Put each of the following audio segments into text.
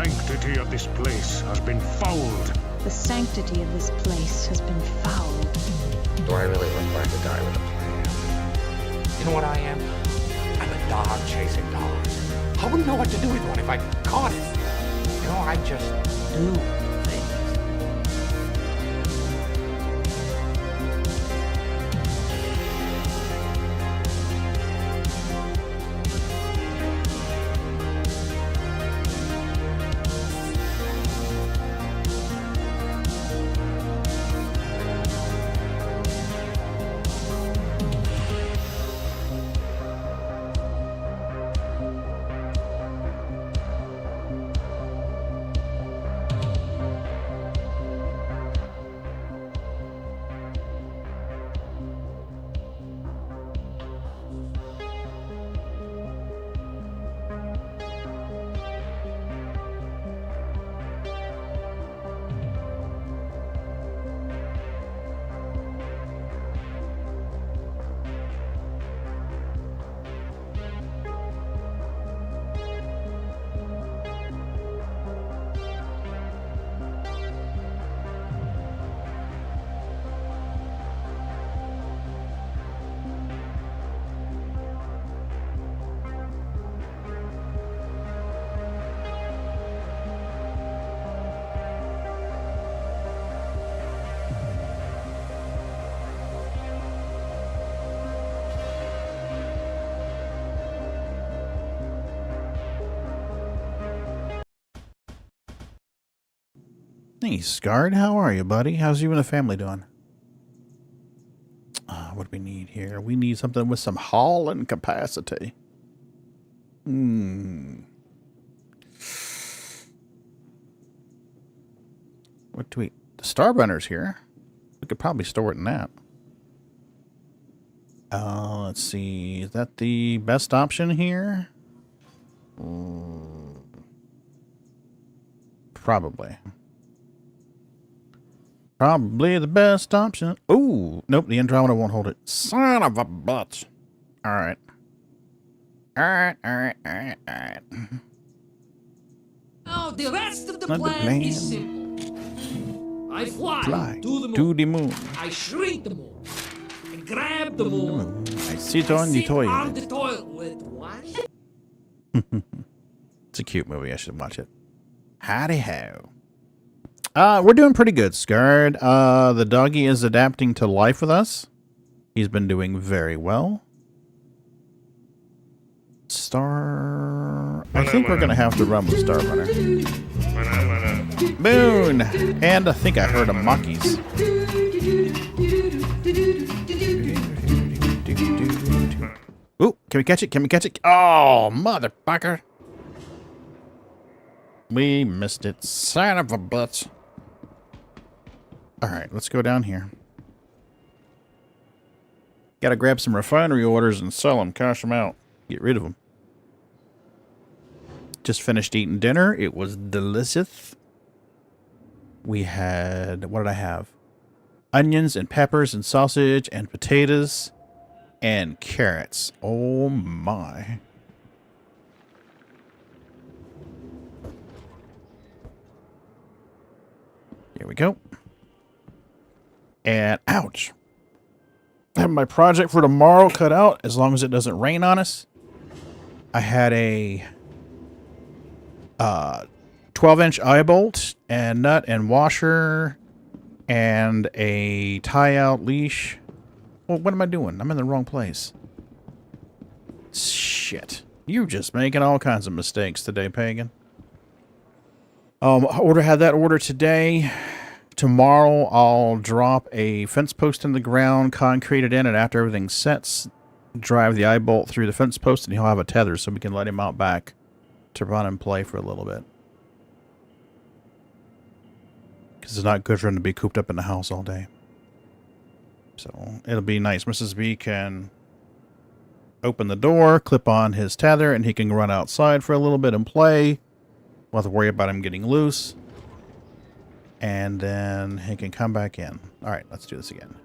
sanctity of this place has been fouled. The sanctity of this place has been fouled. Do I really look like a guy with a plan? You know what I am? I'm a dog chasing dogs. I wouldn't know what to do with one if I caught it. You know, I just do things. Hey, Scarred, how are you, buddy? How's you and the family doing? What do we need here? We need something with some hauling capacity. What do we... The Starbunner's here. We could probably store it in that. Let's see. Is that the best option here? Probably. Probably the best option. Ooh, nope, the Andromeda won't hold it. Son of a bitch. Alright. Alright. Now the rest of the Not the plan plan. is simple. I fly, to the moon. I shrink the moon. I grab the moon. I sit on the sit on toilet. the toilet with what? It's a cute movie. I should watch it. Howdy ho. We're doing pretty good, Scarred. The doggy is adapting to life with us. He's been doing very well. I think we're going to have to run with Starbunner. Boon! And I think I heard a Monkeys. Ooh, can we catch it? Can we catch it? Oh, motherfucker. We missed it. Son of a bitch. Alright, let's go down here. Gotta grab some refinery orders and sell them. Cash them out. Get rid of them. Just finished eating dinner. It was delicious. We had... What did I have? Onions and peppers and sausage and potatoes and carrots. Oh my. Here we go. And ouch. I have my project for tomorrow cut out as long as it doesn't rain on us. I had a 12-inch eye bolt and nut and washer and a tie-out leash. Well, what am I doing? I'm in the wrong place. Shit. You're just making all kinds of mistakes today, Pagan. Had that order today. Tomorrow I'll drop a fence post in the ground, concrete it in, and after everything sets, drive the eye bolt through the fence post, and he'll have a tether so we can let him out back to run and play for a little bit. Because it's not good for him to be cooped up in the house all day. So it'll be nice. Mrs. B can open the door, clip on his tether, and he can run outside for a little bit and play. We'll have to worry about him getting loose. And then he can come back in. Alright, let's do this again.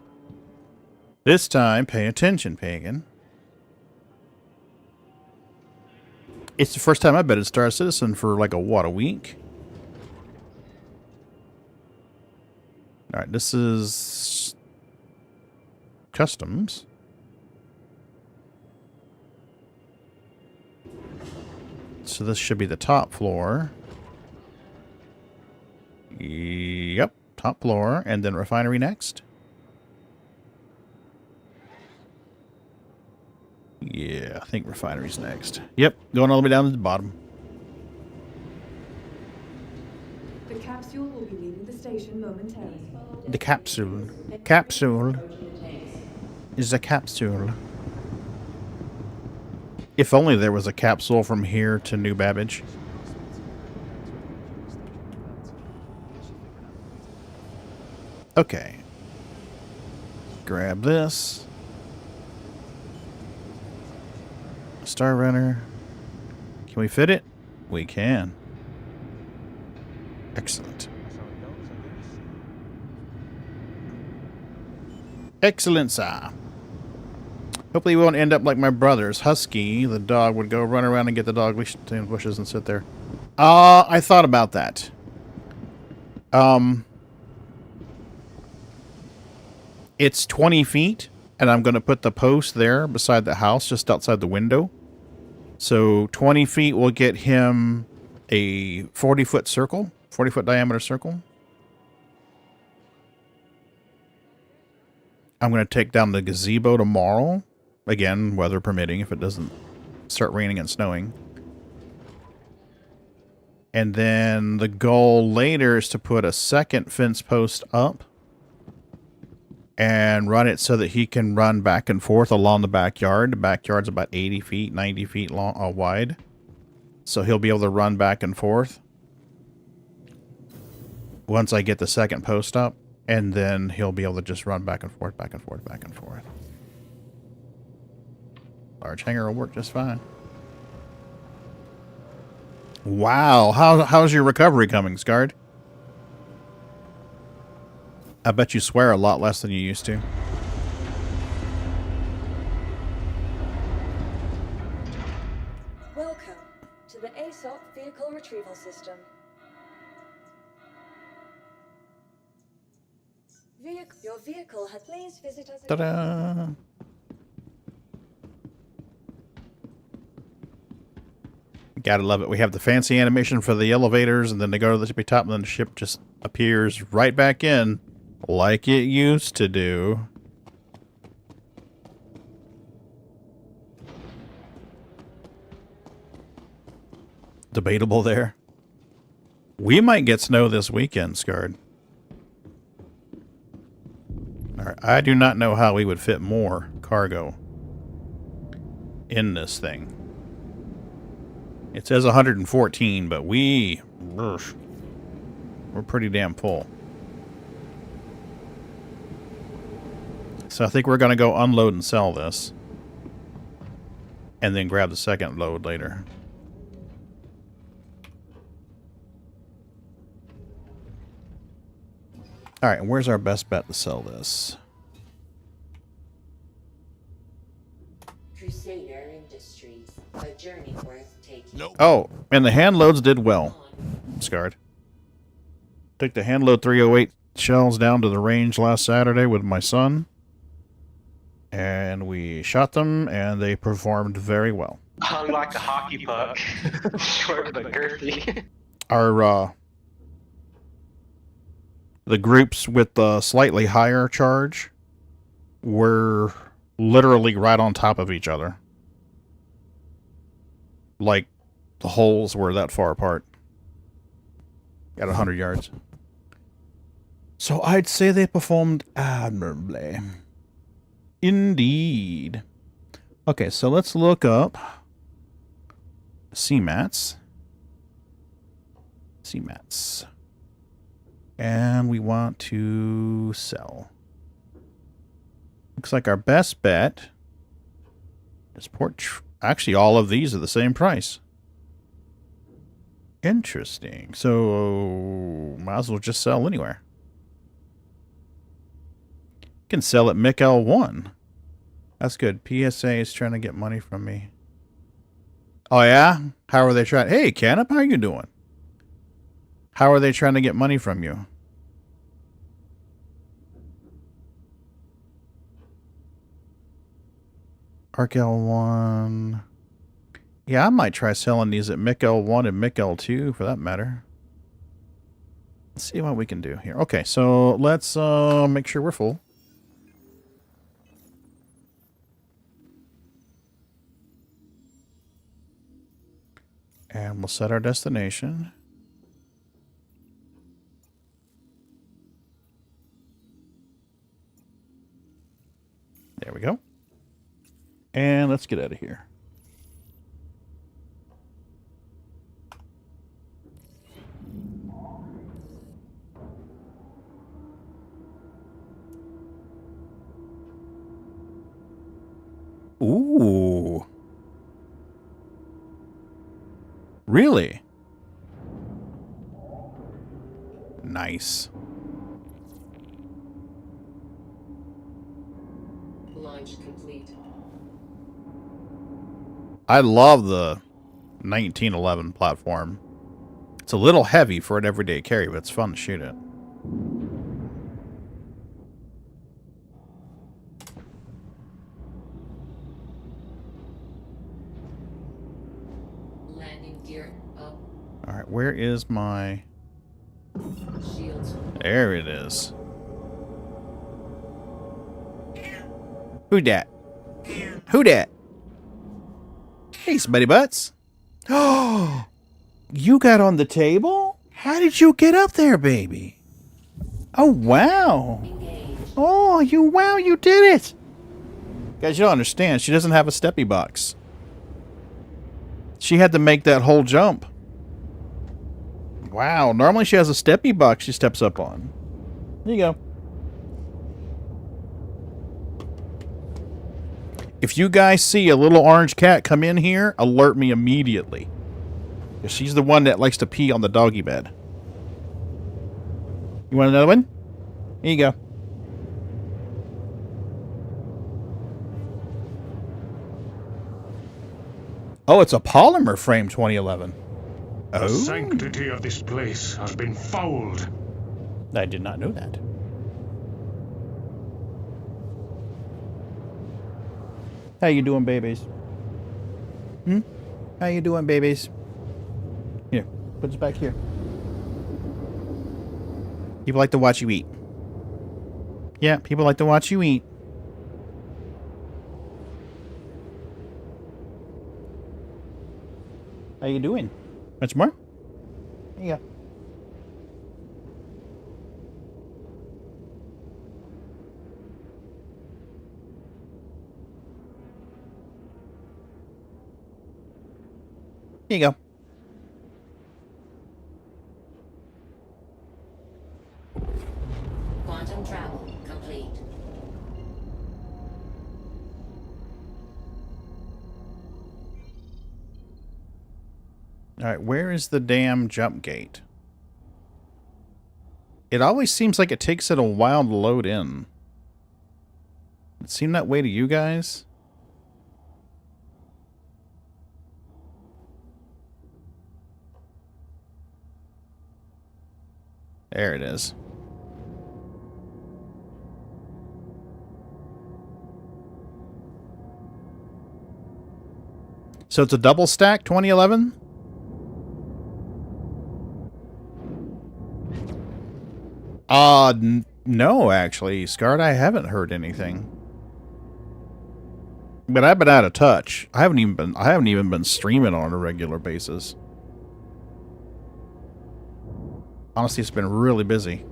This time, pay attention, Pagan. It's the first time I've been at Star Citizen for like a week? Alright, this is customs. So this should be the top floor. Yep, top floor, and then refinery next. Yeah, I think refinery's next. Yep, going all the way down to the bottom. The capsule will be leaving the station momentarily. The capsule. Capsule is a capsule. If only there was a capsule from here to New Babbage. Okay. Grab this. Star Runner. Can we fit it? We can. Excellent. Excellent, sir. Hopefully we won't end up like my brother's. Husky, the dog, would go run around and get the dog leash in the bushes and sit there. I thought about that. It's 20 feet, and I'm going to put the post there beside the house, just outside the window. So 20 feet will get him a 40-foot circle, 40-foot diameter circle. I'm going to take down the gazebo tomorrow. Again, weather permitting, if it doesn't start raining and snowing. And then the goal later is to put a second fence post up and run it so that he can run back and forth along the backyard. The backyard's about 80 feet, 90 feet long, wide. So he'll be able to run back and forth once I get the second post up. And then he'll be able to just run back and forth, back and forth, back and forth. Large hanger will work just fine. Wow, how's your recovery coming, Scarred? I bet you swear a lot less than you used to. Welcome to the ASOP Vehicle Retrieval System. Your vehicle has please visit us. Ta-da! Gotta love it. We have the fancy animation for the elevators, and then they go to the tippy top, and then the ship just appears right back in, like it used to do. Debatable there. We might get snow this weekend, Scarred. Alright, I do not know how we would fit more cargo in this thing. It says 114, but we're pretty damn full. So I think we're going to go unload and sell this. And then grab the second load later. Alright, and where's our best bet to sell this? Crusader Industries, a journey worth taking. Nope. Oh, and the hand loads did well. Scarred. Took the hand load 308 shells down to the range last Saturday with my son. And we shot them, and they performed very well. Unlike the hockey puck. Short but girthy. Our, the groups with the slightly higher charge were literally right on top of each other. Like, the holes were that far apart. At 100 yards. So I'd say they performed admirably. Indeed. Okay, so let's look up CMATs. CMATs. And we want to sell. Looks like our best bet is actually, all of these are the same price. Interesting. So, might as well just sell anywhere. Can sell at Mick L1. That's good. PSA is trying to get money from me. Oh, yeah? How are they trying? Hey, Canop, how are you doing? How are they trying to get money from you? Arc L1. Yeah, I might try selling these at Mick L1 and Mick L2 for that matter. Let's see what we can do here. Okay, so let's make sure we're full. And we'll set our destination. There we go. And let's get out of here. Ooh. Really? Nice. Launch complete. I love the 1911 platform. It's a little heavy for an everyday carry, but it's fun to shoot it. Landing gear up. Alright, where is my... Shields. There it is. Who dat? Who dat? Hey, Smutty Butts. Oh, you got on the table? How did you get up there, baby? Oh, wow. Engaged. Oh, you did it. Guys, you don't understand. She doesn't have a steppy box. She had to make that whole jump. Wow, normally she has a steppy box she steps up on. There you go. If you guys see a little orange cat come in here, alert me immediately. Because she's the one that likes to pee on the doggy bed. You want another one? Here you go. Oh, it's a polymer frame 2011. The Oh. sanctity of this place has been fouled. I did not know that. How you doing, babies? Hmm? How you doing, babies? Here, put this back here. People like to watch you eat. Yeah, people like to watch you eat. How you doing? Much more? Here you go. Here you go. Quantum travel complete. Alright, where is the damn jump gate? It always seems like it takes it a while to load in. It seemed that way to you guys? There it is. So it's a double stack 2011? No, actually, Scarred, I haven't heard anything. But I've been out of touch. I haven't even been streaming on a regular basis. Honestly, it's been really busy.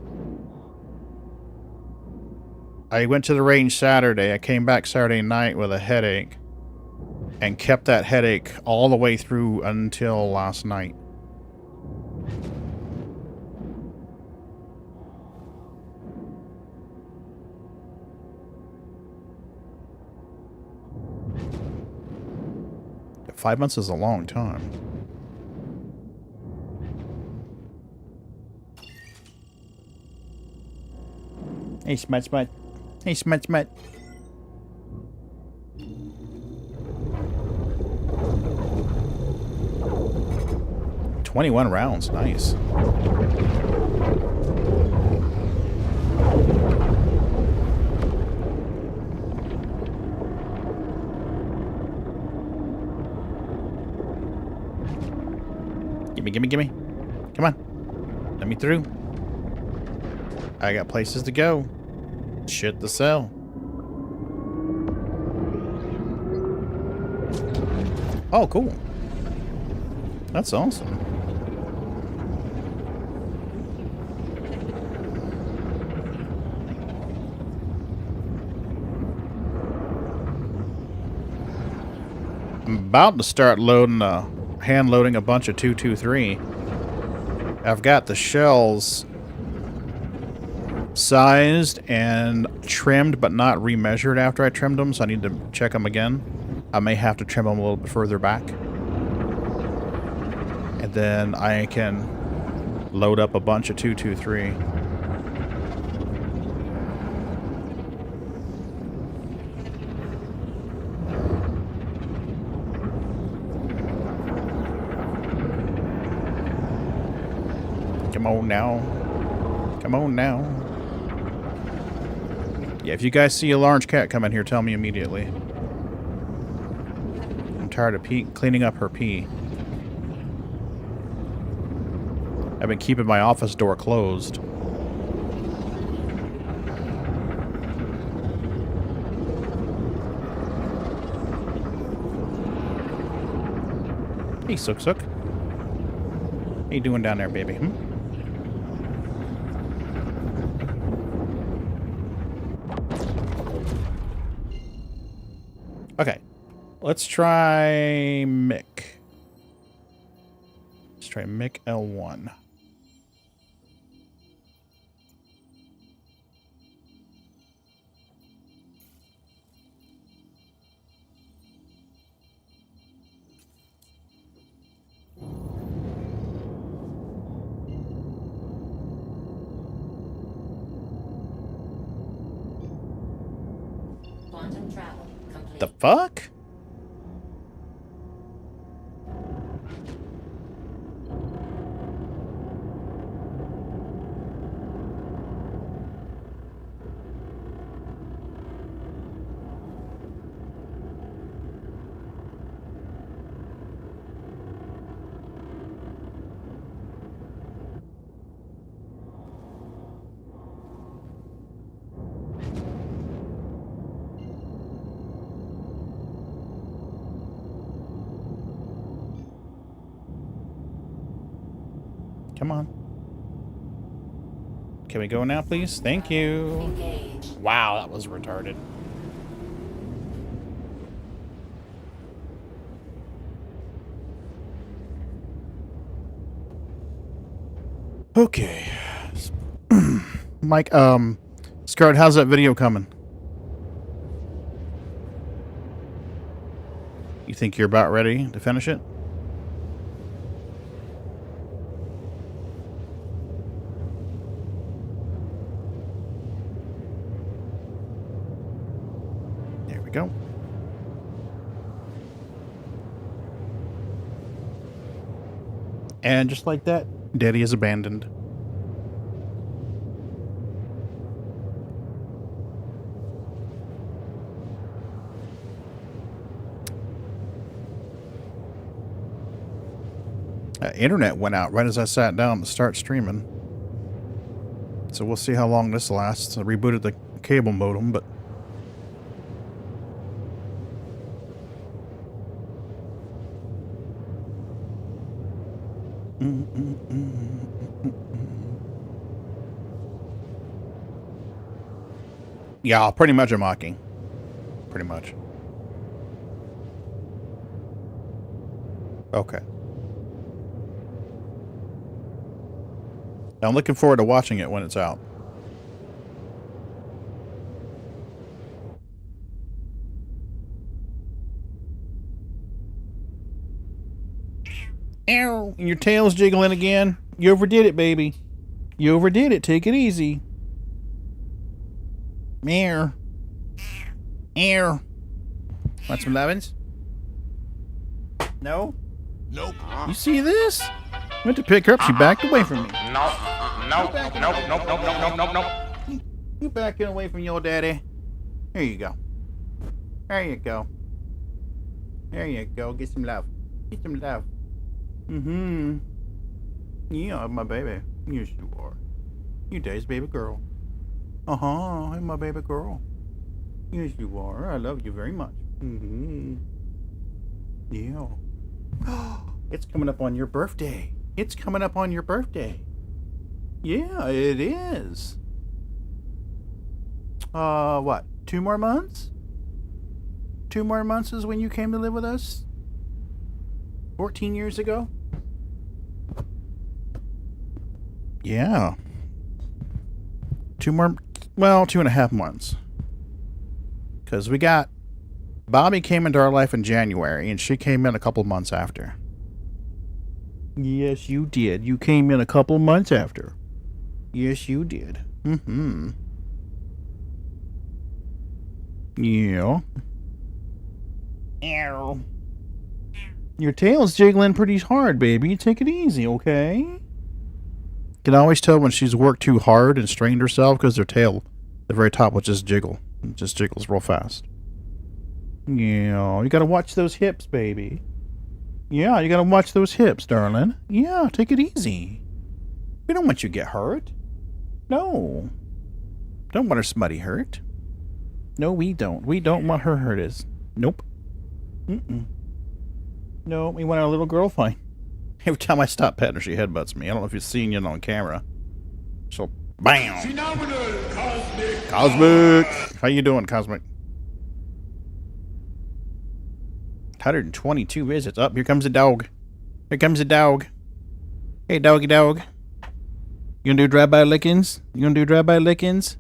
I went to the range Saturday. I came back Saturday night with a headache. And kept that headache all the way through until last night. Five months is a long time. Hey, Smut Smut. Hey, Smut Smut. $21 rounds. Nice. Gimme, gimme, gimme. Come on. Let me through. I got places to go. Shit to sell. Oh, cool. That's awesome. I'm about to start loading, hand loading a bunch of 223. I've got the shells sized and trimmed, but not remeasured after I trimmed them, so I need to check them again. I may have to trim them a little bit further back. And then I can load up a bunch of 223. Come on now. Come on now. Yeah, if you guys see a large cat come in here, tell me immediately. I'm tired of cleaning up her pee. I've been keeping my office door closed. Hey, Sook Sook. How you doing down there, baby? Okay, let's try Mick. Let's try Mick L1. Quantum travel complete. The fuck? Come on. Can we go now, please? Thank you. Engage. Wow, that was retarded. Okay. Mike, Scarlet, how's that video coming? You think you're about ready to finish it? Go. And just like that, Daddy is abandoned. Internet went out right as I sat down to start streaming. So we'll see how long this lasts. I rebooted the cable modem, but yeah, pretty much a mocking. Pretty much. Okay. I'm looking forward to watching it when it's out. Ow! And your tail's jiggling again. You overdid it, baby. You overdid it. Take it easy. Meow. Meow. Want some lemons? No? Nope. You see this? Went to pick her up. She backed away from me. Nope. Nope. Nope. Nope. Nope. Nope. Nope. Nope. You backing away from your daddy. Here you go. There you go. There you go. Get some love. Get some love. Mm-hmm. Yeah, my baby. Yes, you are. You daddy's baby girl. Uh-huh, I'm my baby girl. Yes, you are. I love you very much. Mm-hmm. Yeah. It's coming up on your birthday. It's coming up on your birthday. Yeah, it is. What? 2 more months? 2 more months is when you came to live with us? 14 years ago? Yeah. 2 more, well, 2.5 months. Because we got, Bobby came into our life in January, and she came in a couple months after. Yes, you did. You came in a couple months after. Yes, you did. Mm-hmm. Yeah. Ow. Your tail's jiggling pretty hard, baby. Take it easy, okay? Can always tell when she's worked too hard and strained herself because her tail, the very top, will just jiggle. It just jiggles real fast. Yeah, you gotta watch those hips, baby. Yeah, you gotta watch those hips, darling. Yeah, take it easy. We don't want you to get hurt. No. Don't want her smutty hurt. No, we don't. We don't want her hurt. Nope. Mm-mm. No, we want our little girl fine. Every time I stop petting her, she headbutts me. I don't know if you've seen it on camera. So, bam! Phenomenal cosmic. Cosmic! How you doing, Cosmic? 122 visits. Up, here comes a dog. Here comes a dog. Hey, doggy dog. You gonna do drive-by lickings? You gonna do drive-by lickings?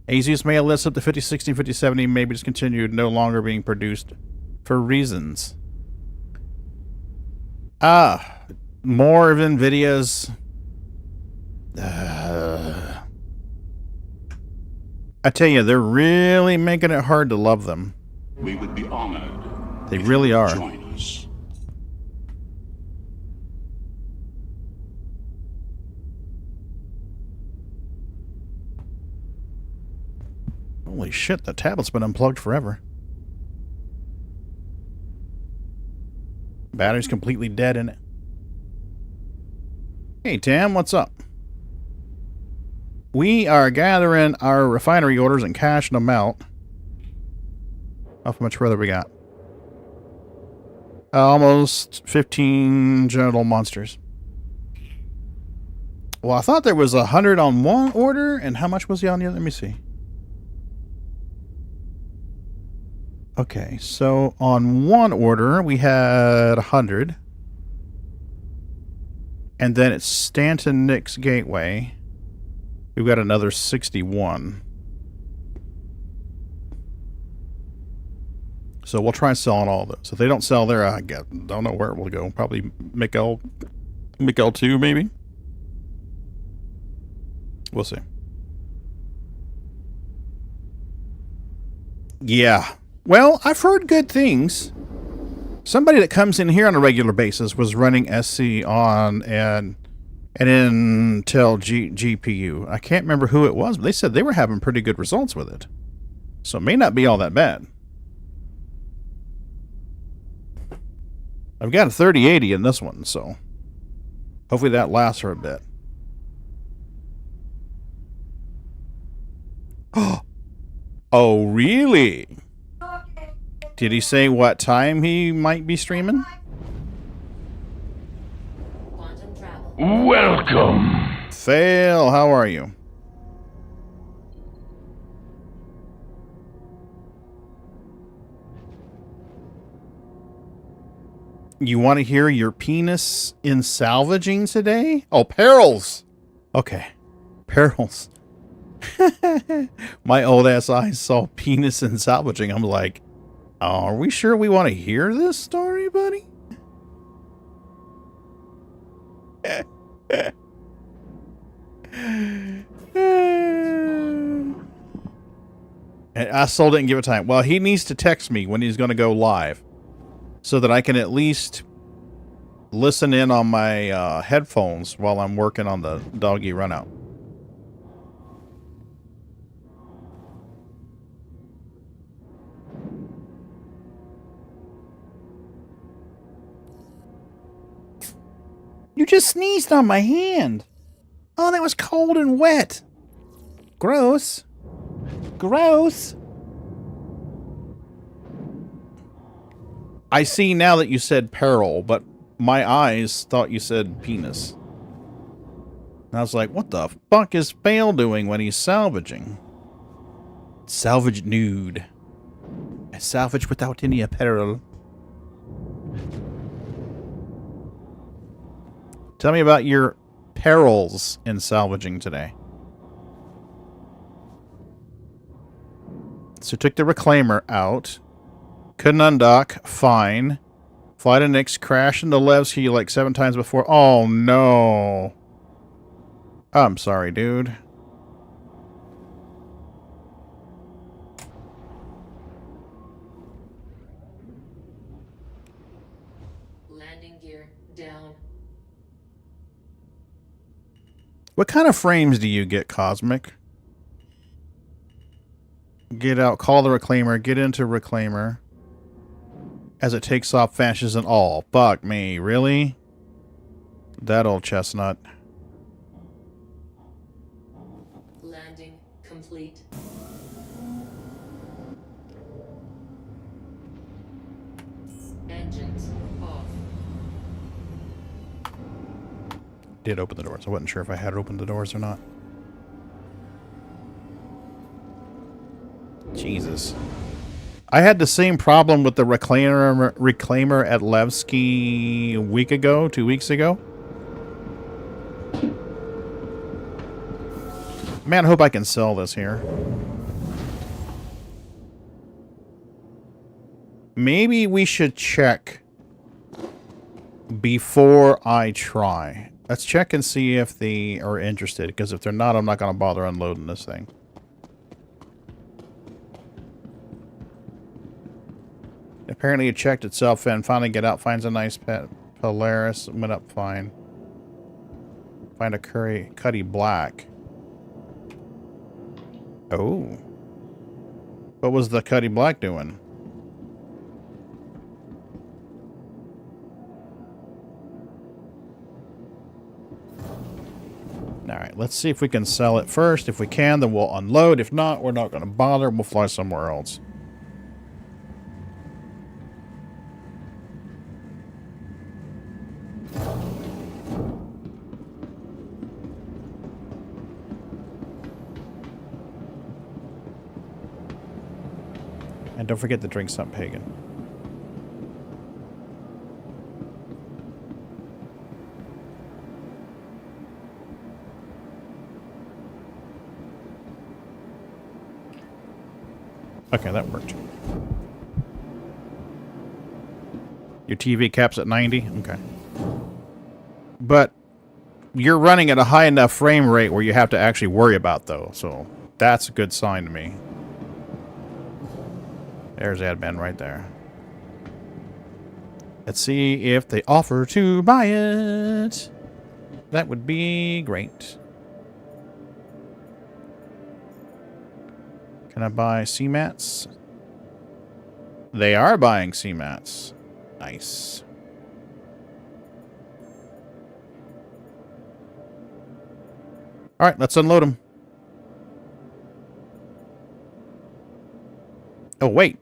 Easiest mail list up to 50, 60, 50, 70 may be discontinued, no longer being produced for reasons. More of Nvidia's. I tell you, they're really making it hard to love them. We would be honored. They really are. Join us. Holy shit, the tablet's been unplugged forever. Battery's completely dead in it. Hey, Tam, what's up? We are gathering our refinery orders and cashing them out. How much further we got? Almost 15 genital monsters. Well, I thought there was 100 on one order, and how much was he on the other? Let me see. Okay, so on one order, we had 100. And then it's Stanton Nick's Gateway. We've got another 61. So we'll try selling all those. If they don't sell there, I don't know where it will go. Probably Mikkel 2, maybe? We'll see. Yeah. Well, I've heard good things. Somebody that comes in here on a regular basis was running SC on an Intel GPU. I can't remember who it was, but they said they were having pretty good results with it. So it may not be all that bad. I've got a 3080 in this one, so hopefully that lasts for a bit. Oh, really? Did he say what time he might be streaming? Quantum travel. Welcome. Fail, how are you? You want to hear your penis in salvaging today? Oh, perils! Okay. Perils. My old ass eyes saw penis in salvaging. I'm like, oh, are we sure we want to hear this story, buddy? And I still didn't give it time. Well, he needs to text me when he's going to go live so that I can at least listen in on my headphones while I'm working on the doggy run out. You just sneezed on my hand. Oh, that was cold and wet. Gross. Gross. I see now that you said peril, but my eyes thought you said penis. And I was like, what the fuck is Bale doing when he's salvaging? Salvage nude. I salvage without any apparel. Tell me about your perils in salvaging today. So took the reclaimer out. Couldn't undock. Fine. Fly to Nix. Crash into Levski like 7 times before. Oh no. I'm sorry, dude. Landing gear down. What kind of frames do you get, Cosmic? Get out, call the reclaimer, get into reclaimer. As it takes off, vanishes and all. Fuck me, really? That old chestnut. Landing complete. Engines off. Did open the doors. I wasn't sure if I had opened the doors or not. Jesus. I had the same problem with the reclaimer at Levski a week ago, 2 weeks ago. Man, I hope I can sell this here. Maybe we should check before I try. Let's check and see if they are interested, because if they're not, I'm not going to bother unloading this thing. Apparently it checked itself in. Finally get out, finds a nice pet. Polaris went up fine. Find a Cuddy Black. Oh. What was the Cuddy Black doing? Alright, let's see if we can sell it first. If we can, then we'll unload. If not, we're not going to bother. We'll fly somewhere else. And don't forget to drink some Pagan. Okay, that worked. Your TV caps at 90? Okay. But you're running at a high enough frame rate where you have to actually worry about those, so that's a good sign to me. There's Admin right there. Let's see if they offer to buy it. That would be great. Can I buy CMATs? They are buying CMATs. Nice. Alright, let's unload them. Oh, wait.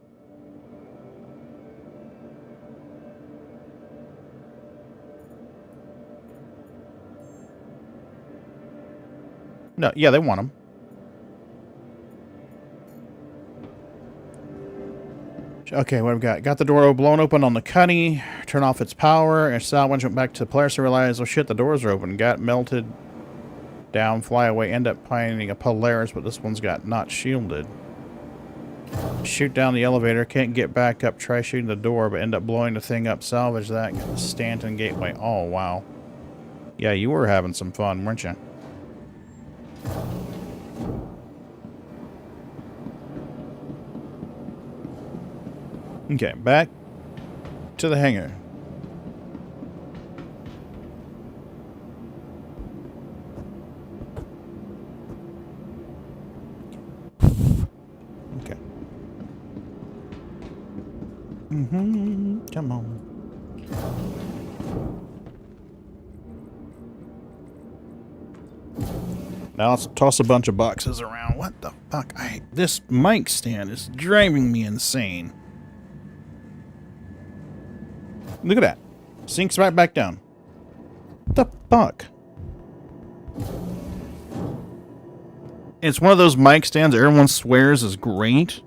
No, yeah, they want them. Okay, what have we got? Got the door blown open on the Cuddy. Turn off its power. And salvage went back to the Polaris and realized, oh shit, the doors are open. Got melted down, fly away. End up finding a Polaris, but this one's got not shielded. Shoot down the elevator. Can't get back up. Try shooting the door, but end up blowing the thing up. Salvage that. Got the Stanton Gateway. Oh, wow. Yeah, you were having some fun, weren't you? Okay, back to the hangar. Okay. Come on. Now let's toss a bunch of boxes around. What the fuck? This mic stand is driving me insane. Look at that. Sinks right back down. What the fuck? It's one of those mic stands everyone swears is great.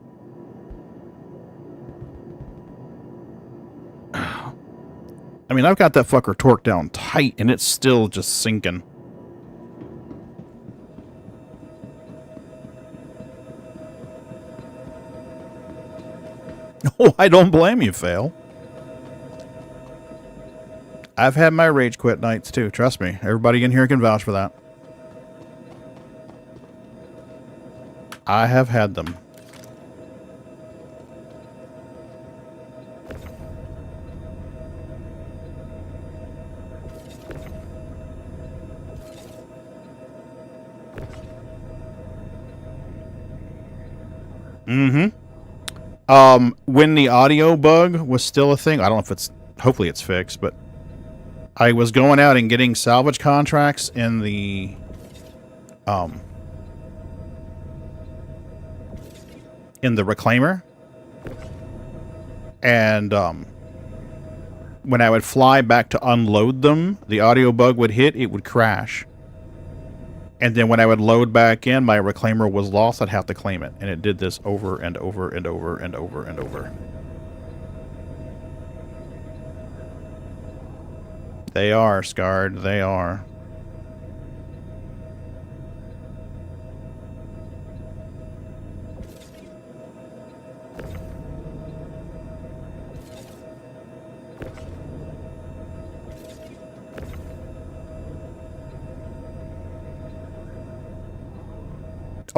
I mean, I've got that fucker torqued down tight, and it's still just sinking. Oh, I don't blame you, Fail. I've had my rage quit nights, too. Trust me. Everybody in here can vouch for that. I have had them. When the audio bug was still a thing, I don't know if it's, hopefully it's fixed, but I was going out and getting salvage contracts in the, reclaimer. And, when I would fly back to unload them, the audio bug would hit, it would crash. And then when I would load back in, my reclaimer was lost, I'd have to claim it. And it did this over and over and over and over and over. They are scarred. They are.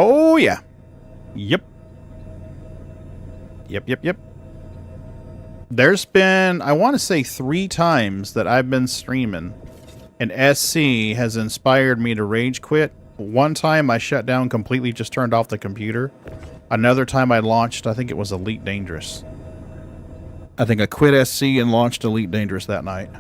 Oh, yeah. Yep. Yep. There's been, I want to say 3 times that I've been streaming, and SC has inspired me to rage quit. One time I shut down completely, just turned off the computer. Another time I launched, I think it was Elite Dangerous. I think I quit SC and launched Elite Dangerous that night.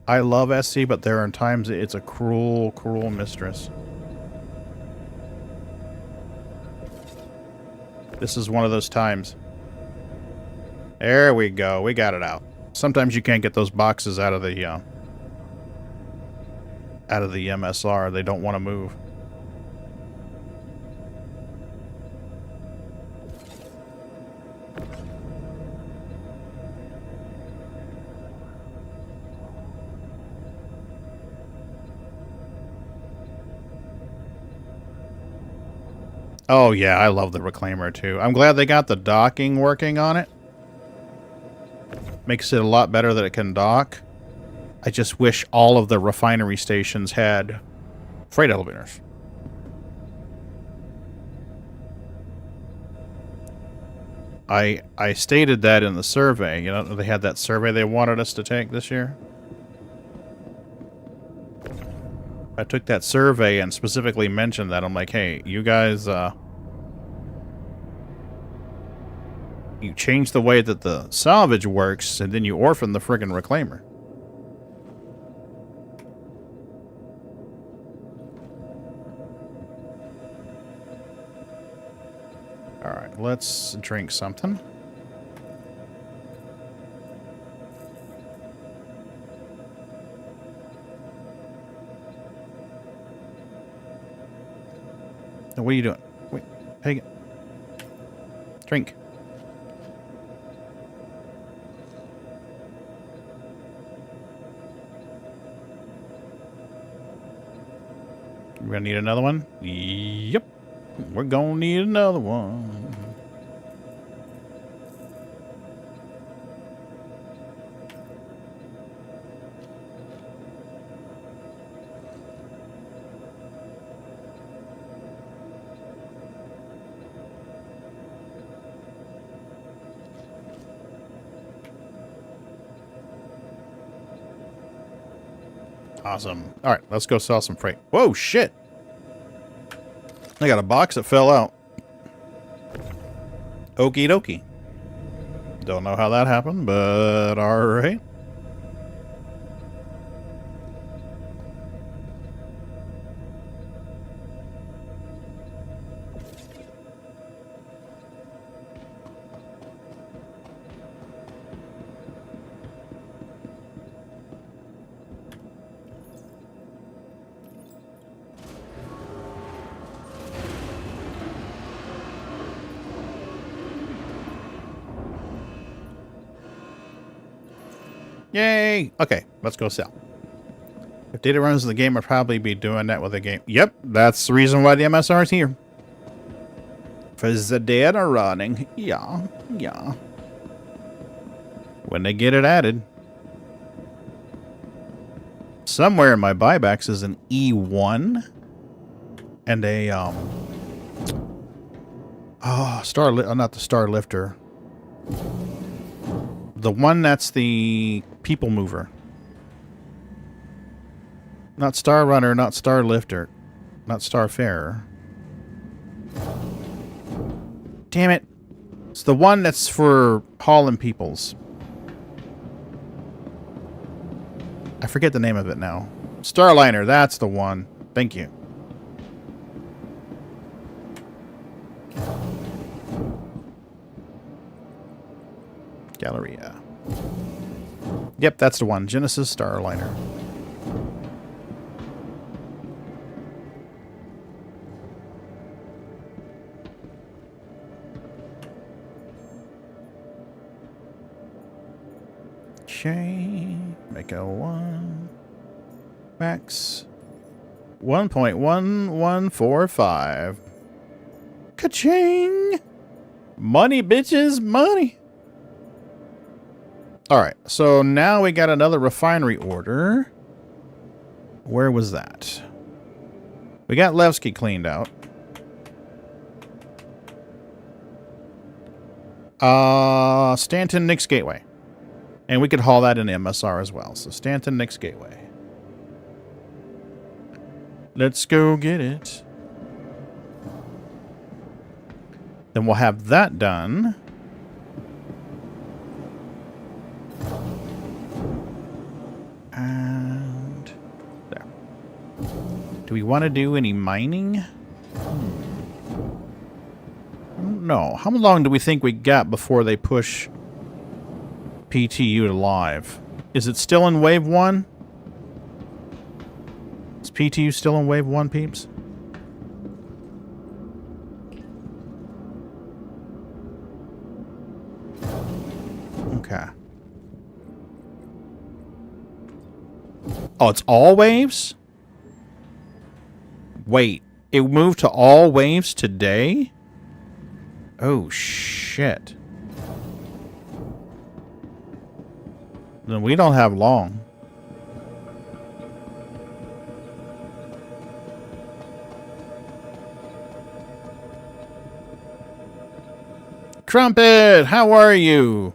I love SC, but there are times it's a cruel, cruel mistress. This is one of those times. There we go. We got it out. Sometimes you can't get those boxes out of the MSR. They don't want to move. Oh, yeah, I love the Reclaimer, too. I'm glad they got the docking working on it. Makes it a lot better that it can dock. I just wish all of the refinery stations had freight elevators. I stated that in the survey. You know, they had that survey they wanted us to take this year. I took that survey and specifically mentioned that. I'm like, hey, you guys, you changed the way that the salvage works, and then you orphan the friggin' Reclaimer. Alright, let's drink something. Now, what are you doing? Wait, Pagan. Drink. We're gonna need another one? Yep. We're gonna need another one. Awesome. All right, let's go sell some freight. Whoa, shit. I got a box that fell out. Okie dokie. Don't know how that happened, but all right. Yay! Okay, let's go sell. If data runs in the game, I'd probably be doing that with the game. Yep, that's the reason why the MSR is here. For the data running. Yeah. When they get it added. Somewhere in my buybacks is an E1. And a, not the Star Lifter. The one that's the people mover. Not Star Runner, not Star Lifter, not Star Farer. Damn it. It's the one that's for hauling peoples. I forget the name of it now. Starliner, that's the one. Thank you. Galleria. Yep, that's the one. Genesis Starliner. Okay. Make a 1. Max. 1.1145. Ka-ching! Money, bitches, money! Alright, so now we got another refinery order. Where was that? We got Levski cleaned out. Stanton Nix Gateway. And we could haul that in MSR as well. So Stanton Nix Gateway. Let's go get it. Then we'll have that done. And there. Do we want to do any mining? No. How long do we think we got before they push PTU to live? Is it still in wave 1? Is PTU still in wave 1, peeps? Okay. Oh, it's all waves? Wait, it moved to all waves today? Oh, shit. Then we don't have long. Crumpet, how are you?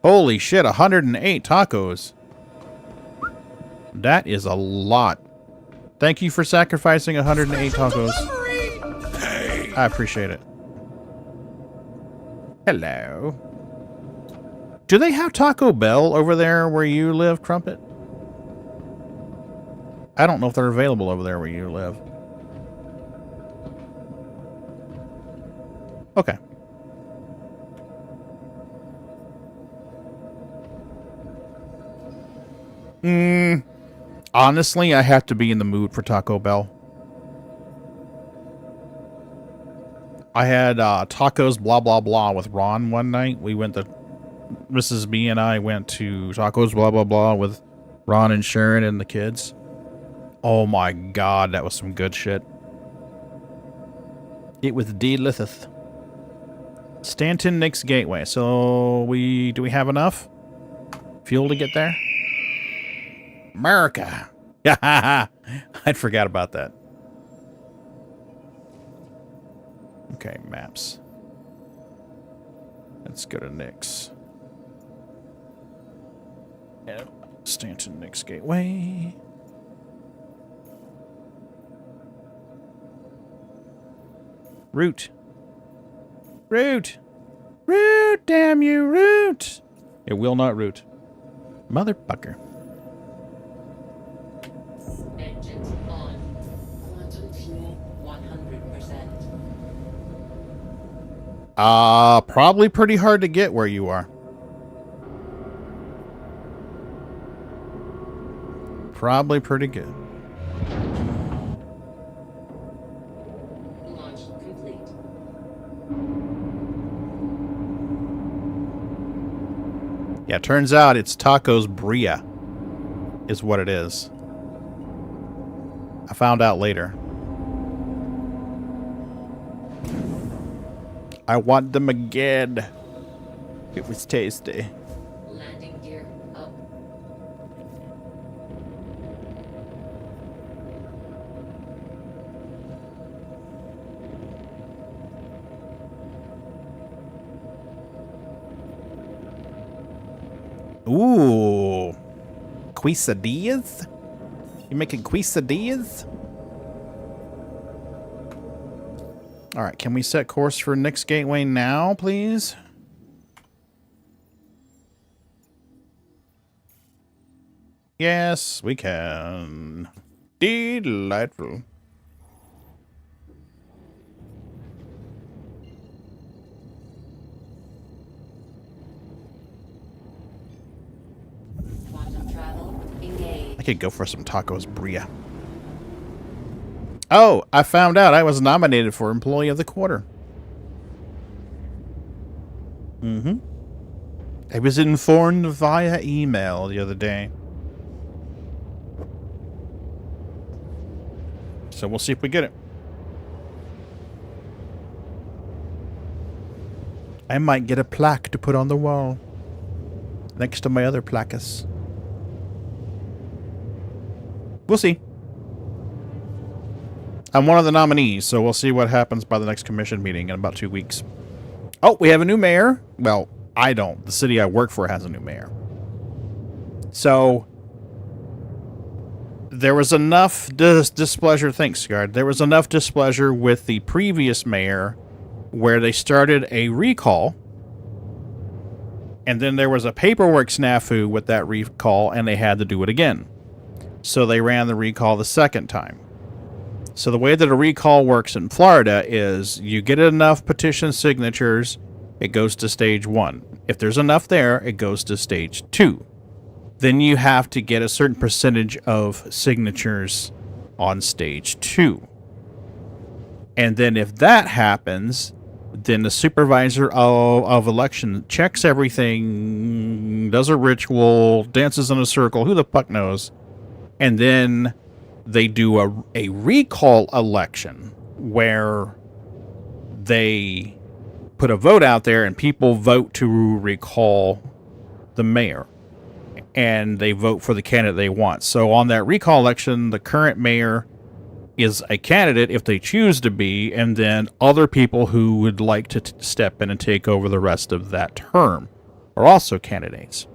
Holy shit, 108 tacos. That is a lot. Thank you for sacrificing 108 tacos. I appreciate it. Hello. Do they have Taco Bell over there where you live, Crumpet? I don't know if they're available over there where you live. Okay. Honestly, I have to be in the mood for Taco Bell. I had tacos blah blah blah with Ron one night. We went to Mrs. B and I went to tacos blah blah blah with Ron and Sharon and the kids. Oh my god, that was some good shit. It was delicious. Stanton Nix Gateway. So do we have enough fuel to get there? America. I forgot about that. Okay, maps. Let's go to Nix. Yep. Stanton Nix Gateway. Root. Root! Root, damn you, root! It will not root. Motherfucker. Engines on. Quantum fuel 100%. Probably pretty hard to get where you are. Probably pretty good. Launch complete. Yeah, turns out it's tacos bria is what it is. I found out later. I want them again. It was tasty. Landing gear up. Ooh. Quesadillas? You making quesadillas? Alright, can we set course for Nick's Gateway now, please? Yes, we can. Delightful. Quantum travel engaged. I could go for some tacos bria. Oh, I found out I was nominated for Employee of the Quarter. Mm-hmm. I was informed via email the other day. So we'll see if we get it. I might get a plaque to put on the wall. Next to my other plaques. We'll see. I'm one of the nominees, so we'll see what happens by the next commission meeting in about 2 weeks. Oh, we have a new mayor. Well, I don't. The city I work for has a new mayor. So, there was enough displeasure. Thanks, Guard. There was enough displeasure with the previous mayor where they started a recall. And then there was a paperwork snafu with that recall, and they had to do it again. So they ran the recall the second time. So the way that a recall works in Florida is you get enough petition signatures, it goes to stage 1. If there's enough there, it goes to stage 2. Then you have to get a certain percentage of signatures on stage 2. And then if that happens, then the supervisor of election checks everything, does a ritual, dances in a circle, who the fuck knows, and then they do a recall election where they put a vote out there and people vote to recall the mayor. And they vote for the candidate they want. So on that recall election, the current mayor is a candidate if they choose to be, and then other people who would like to step in and take over the rest of that term are also candidates.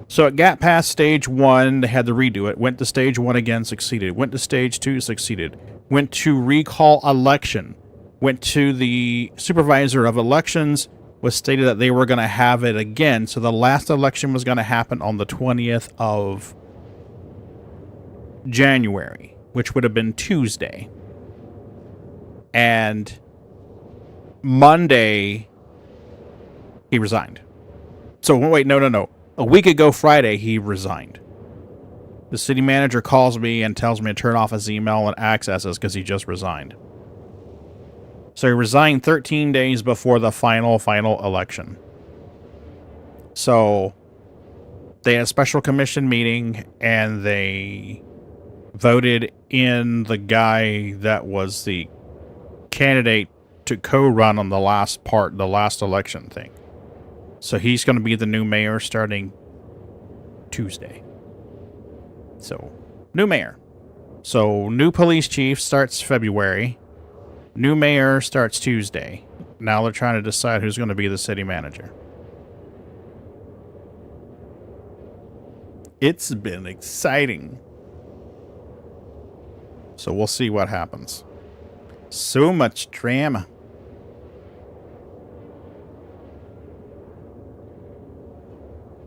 So it got past stage 1, they had to redo it, went to stage 1 again, succeeded, went to stage 2, succeeded, went to recall election, went to the supervisor of elections, was stated that they were going to have it again. So the last election was going to happen on the 20th of January, which would have been Tuesday. And Monday, he resigned. So wait, no. A week ago Friday, he resigned. The city manager calls me and tells me to turn off his email and accesses because he just resigned. So he resigned 13 days before the final election. So they had a special commission meeting and they voted in the guy that was the candidate to co-run on the last election thing. So he's going to be the new mayor starting Tuesday. So, new mayor. So, new police chief starts February. New mayor starts Tuesday. Now they're trying to decide who's going to be the city manager. It's been exciting. So we'll see what happens. So much drama.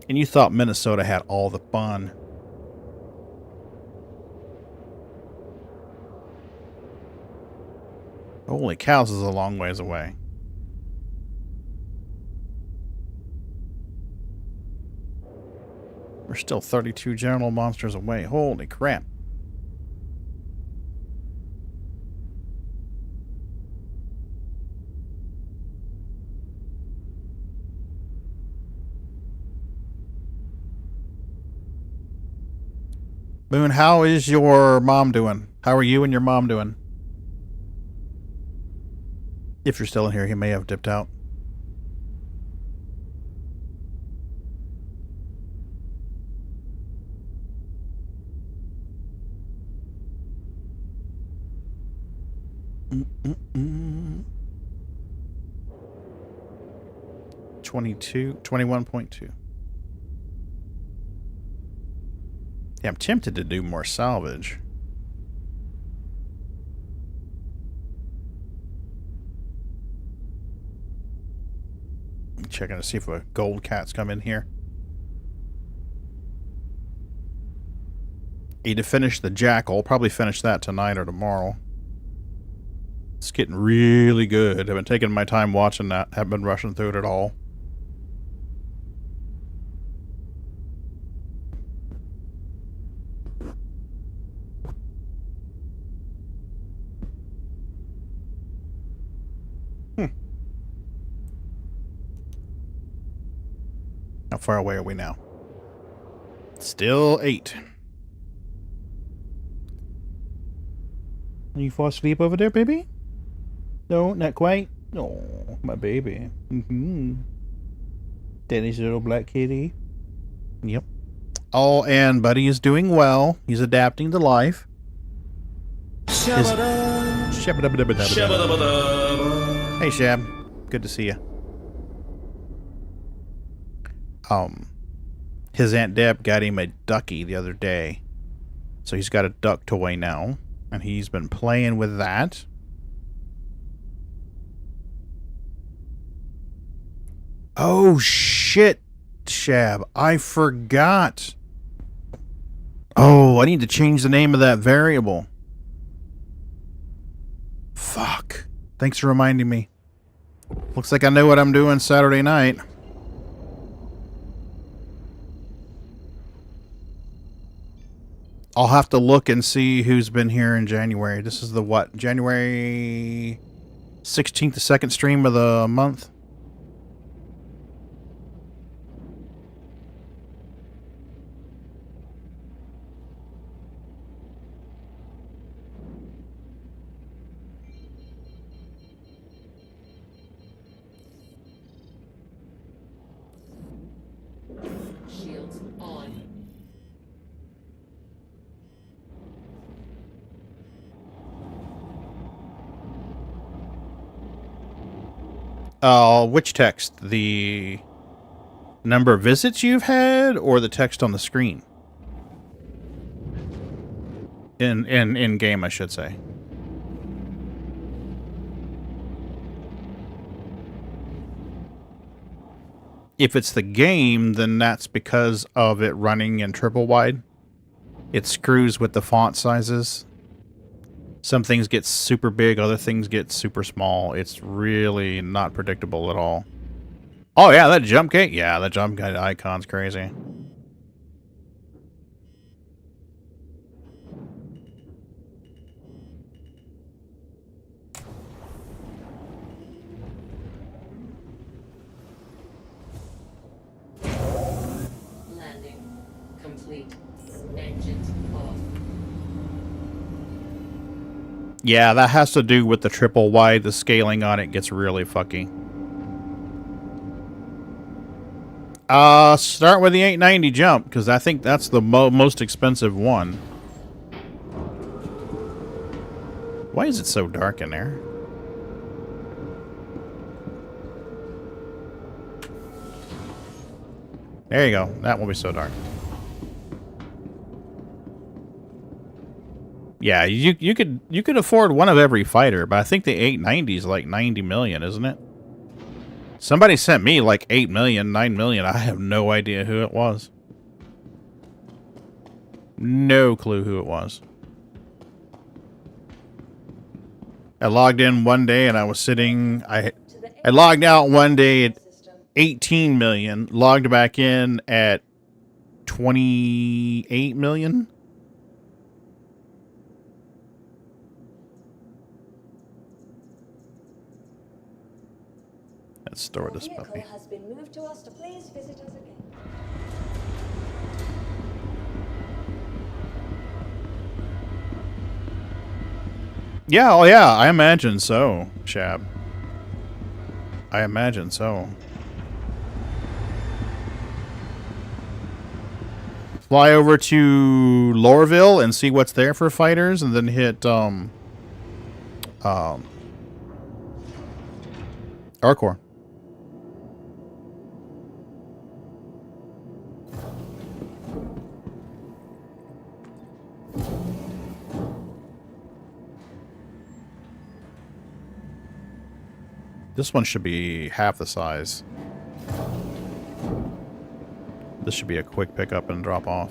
And you thought Minnesota had all the fun. Holy cows, this is a long ways away. We're still 32 general monsters away. Holy crap. Moon, how is your mom doing? How are you and your mom doing? If you're still in here, he may have dipped out. Mm-mm-mm. 21.2. Yeah, I'm tempted to do more salvage. I'm checking to see if a gold cat's come in here. Need to finish the jackal. Probably finish that tonight or tomorrow. It's getting really good. I've been taking my time watching that. Haven't been rushing through it at all. How far away are we now? Still 8. Are you fall asleep over there, baby? No, not quite. Oh, my baby. Daddy's little black kitty. Yep. Oh, and Buddy is doing well. He's adapting to life. Hey, Shab. Good to see you. His Aunt Deb got him a ducky the other day. So he's got a duck toy now. And he's been playing with that. Oh, shit, Shab. I forgot. Oh, I need to change the name of that variable. Fuck. Thanks for reminding me. Looks like I know what I'm doing Saturday night. I'll have to look and see who's been here in January. This is the what? January 16th, the second stream of the month. Shields on. Which text? The number of visits you've had, or the text on the screen? In game, I should say. If it's the game, then that's because of it running in triple wide. It screws with the font sizes. Some things get super big, other things get super small. It's really not predictable at all. Oh yeah, that jump gate? Yeah, that jump gate icon's crazy. Landing complete. Engines off. Yeah, that has to do with the triple wide. The scaling on it gets really fucky. Start with the 890 jump, because I think that's the most expensive one. Why is it so dark in there? There you go. That won't be so dark. Yeah, you could afford one of every fighter, but I think the 890 is like 90 million, isn't it? Somebody sent me like 8 million, 9 million. I have no idea who it was. No clue who it was. I logged in one day and I was sitting... I logged out one day at 18 million. Logged back in at 28 million. Let's store this puppy. Has been moved to us to please visit us again. Yeah, oh yeah, I imagine so, Shab. I imagine so. Fly over to Lorville and see what's there for fighters, and then hit Arcor. This one should be half the size. This should be a quick pickup and drop off.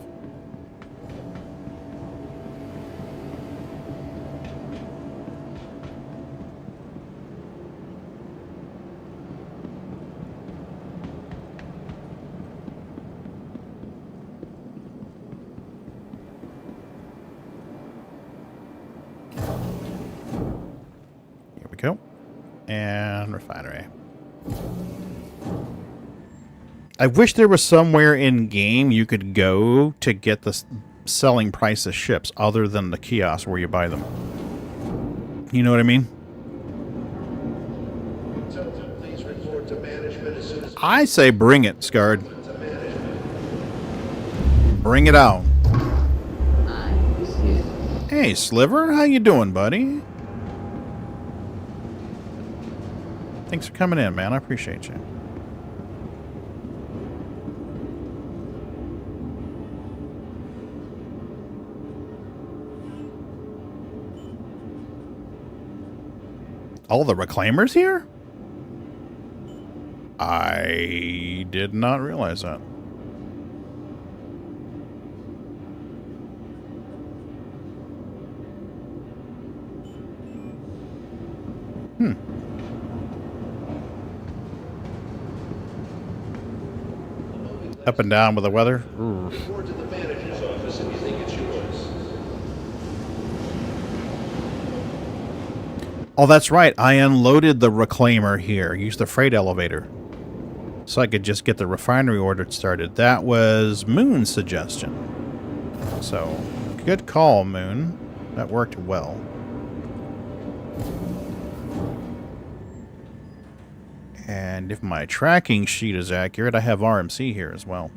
Here we go. And refinery. I wish there was somewhere in game you could go to get the selling price of ships other than the kiosk where you buy them. You know what I mean? I say bring it, Scard. Bring it out. Hey, Sliver, how you doing, buddy? Thanks for coming in, man. I appreciate you. All the reclaimers here? I did not realize that. Up and down with the weather. Report to the manager's office if you think it's yours. Oh, that's right. I unloaded the reclaimer here. Used the freight elevator. So I could just get the refinery order started. That was Moon's suggestion. So, good call, Moon. That worked well. And if my tracking sheet is accurate, I have RMC here as well.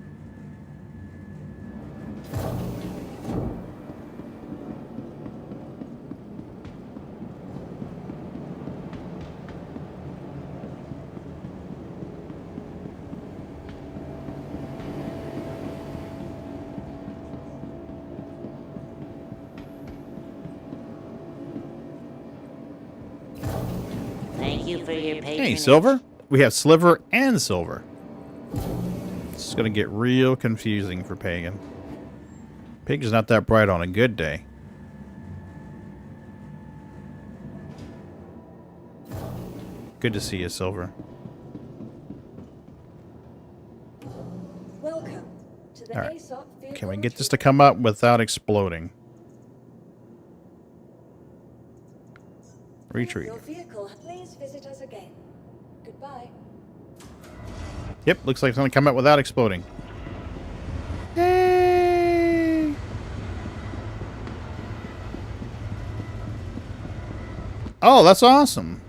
Thank you for your patronage. Hey, Silver. We have Sliver and Silver. This is going to get real confusing for Pagan. Pagan's not that bright on a good day. Good to see you, Silver. Welcome to the All right. ASOP vehicle. Can we get this to come up without exploding? Retreat. Your vehicle, please visit us again. Goodbye. Yep, looks like it's going to come up without exploding. Yay! Oh, that's awesome.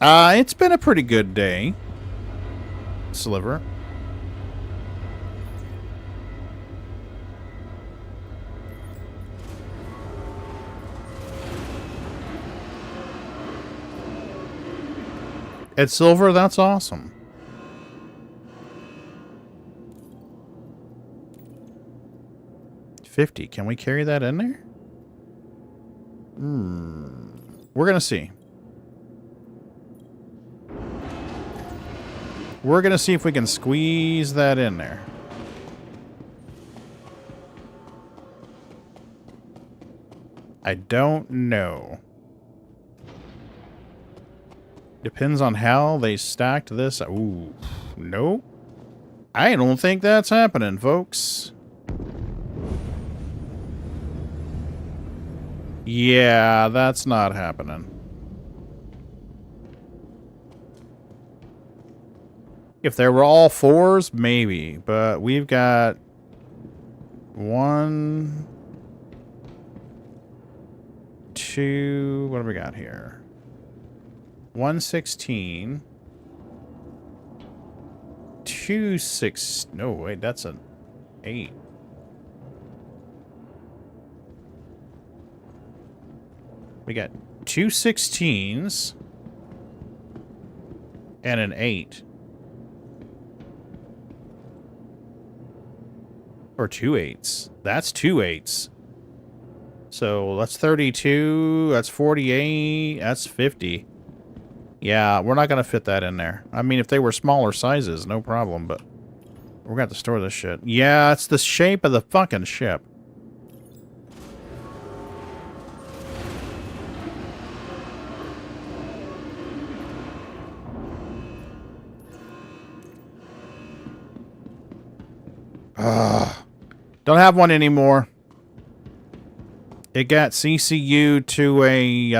It's been a pretty good day, Sliver. At Silver, that's awesome. $50. Can we carry that in there? We're gonna see. We're going to see if we can squeeze that in there. I don't know. Depends on how they stacked this. Ooh, nope. I don't think that's happening, folks. Yeah, that's not happening. If there were all fours, maybe. But we've got 1, 2... What do we got here? 116. 26... No, wait, that's an 8. We got 2 16s and an 8. Or 2 8s. That's 2 8s. So that's 32. That's 48. That's 50. Yeah, we're not going to fit that in there. I mean, if they were smaller sizes, no problem, but we're going to have to store this shit. Yeah, it's the shape of the fucking ship. Don't have one anymore. It got CCU to a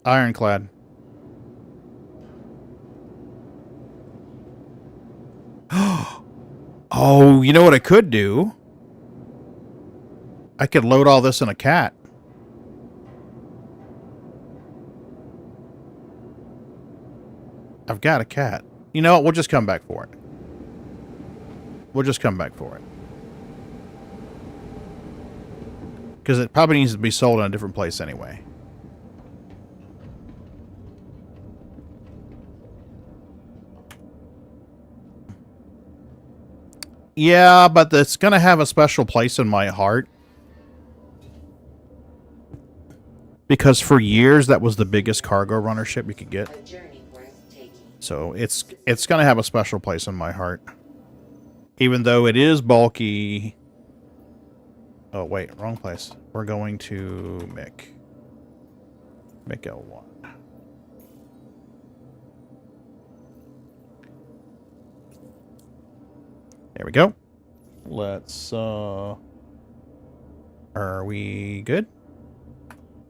ironclad. Oh, you know what I could do? I could load all this in a cat. I've got a cat. You know what? We'll just come back for it. We'll just come back for it. Because it probably needs to be sold in a different place anyway. Yeah, but it's going to have a special place in my heart. Because for years, that was the biggest cargo runner ship you could get. So it's going to have a special place in my heart. Even though it is bulky. Oh, wait. Wrong place. We're going to Mick. Mick L1. There we go. Let's, are we good?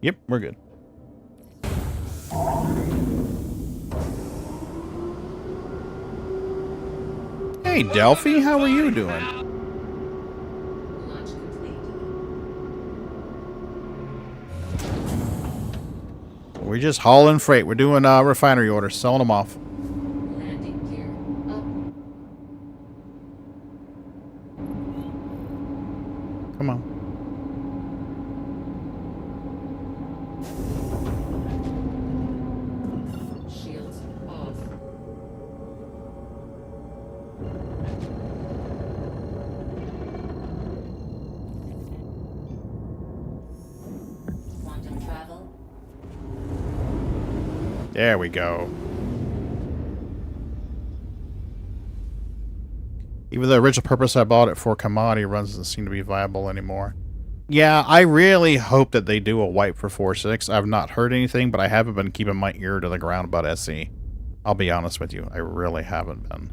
Yep, we're good. Hey, Delphi, how are you doing? We're just hauling freight. We're doing refinery orders, selling them off. Come on. Shields off. Quantum travel. There we go. Even though the original purpose I bought it for commodity runs doesn't seem to be viable anymore. Yeah, I really hope that they do a wipe for 4.6. I've not heard anything, but I haven't been keeping my ear to the ground about SE. I'll be honest with you. I really haven't been.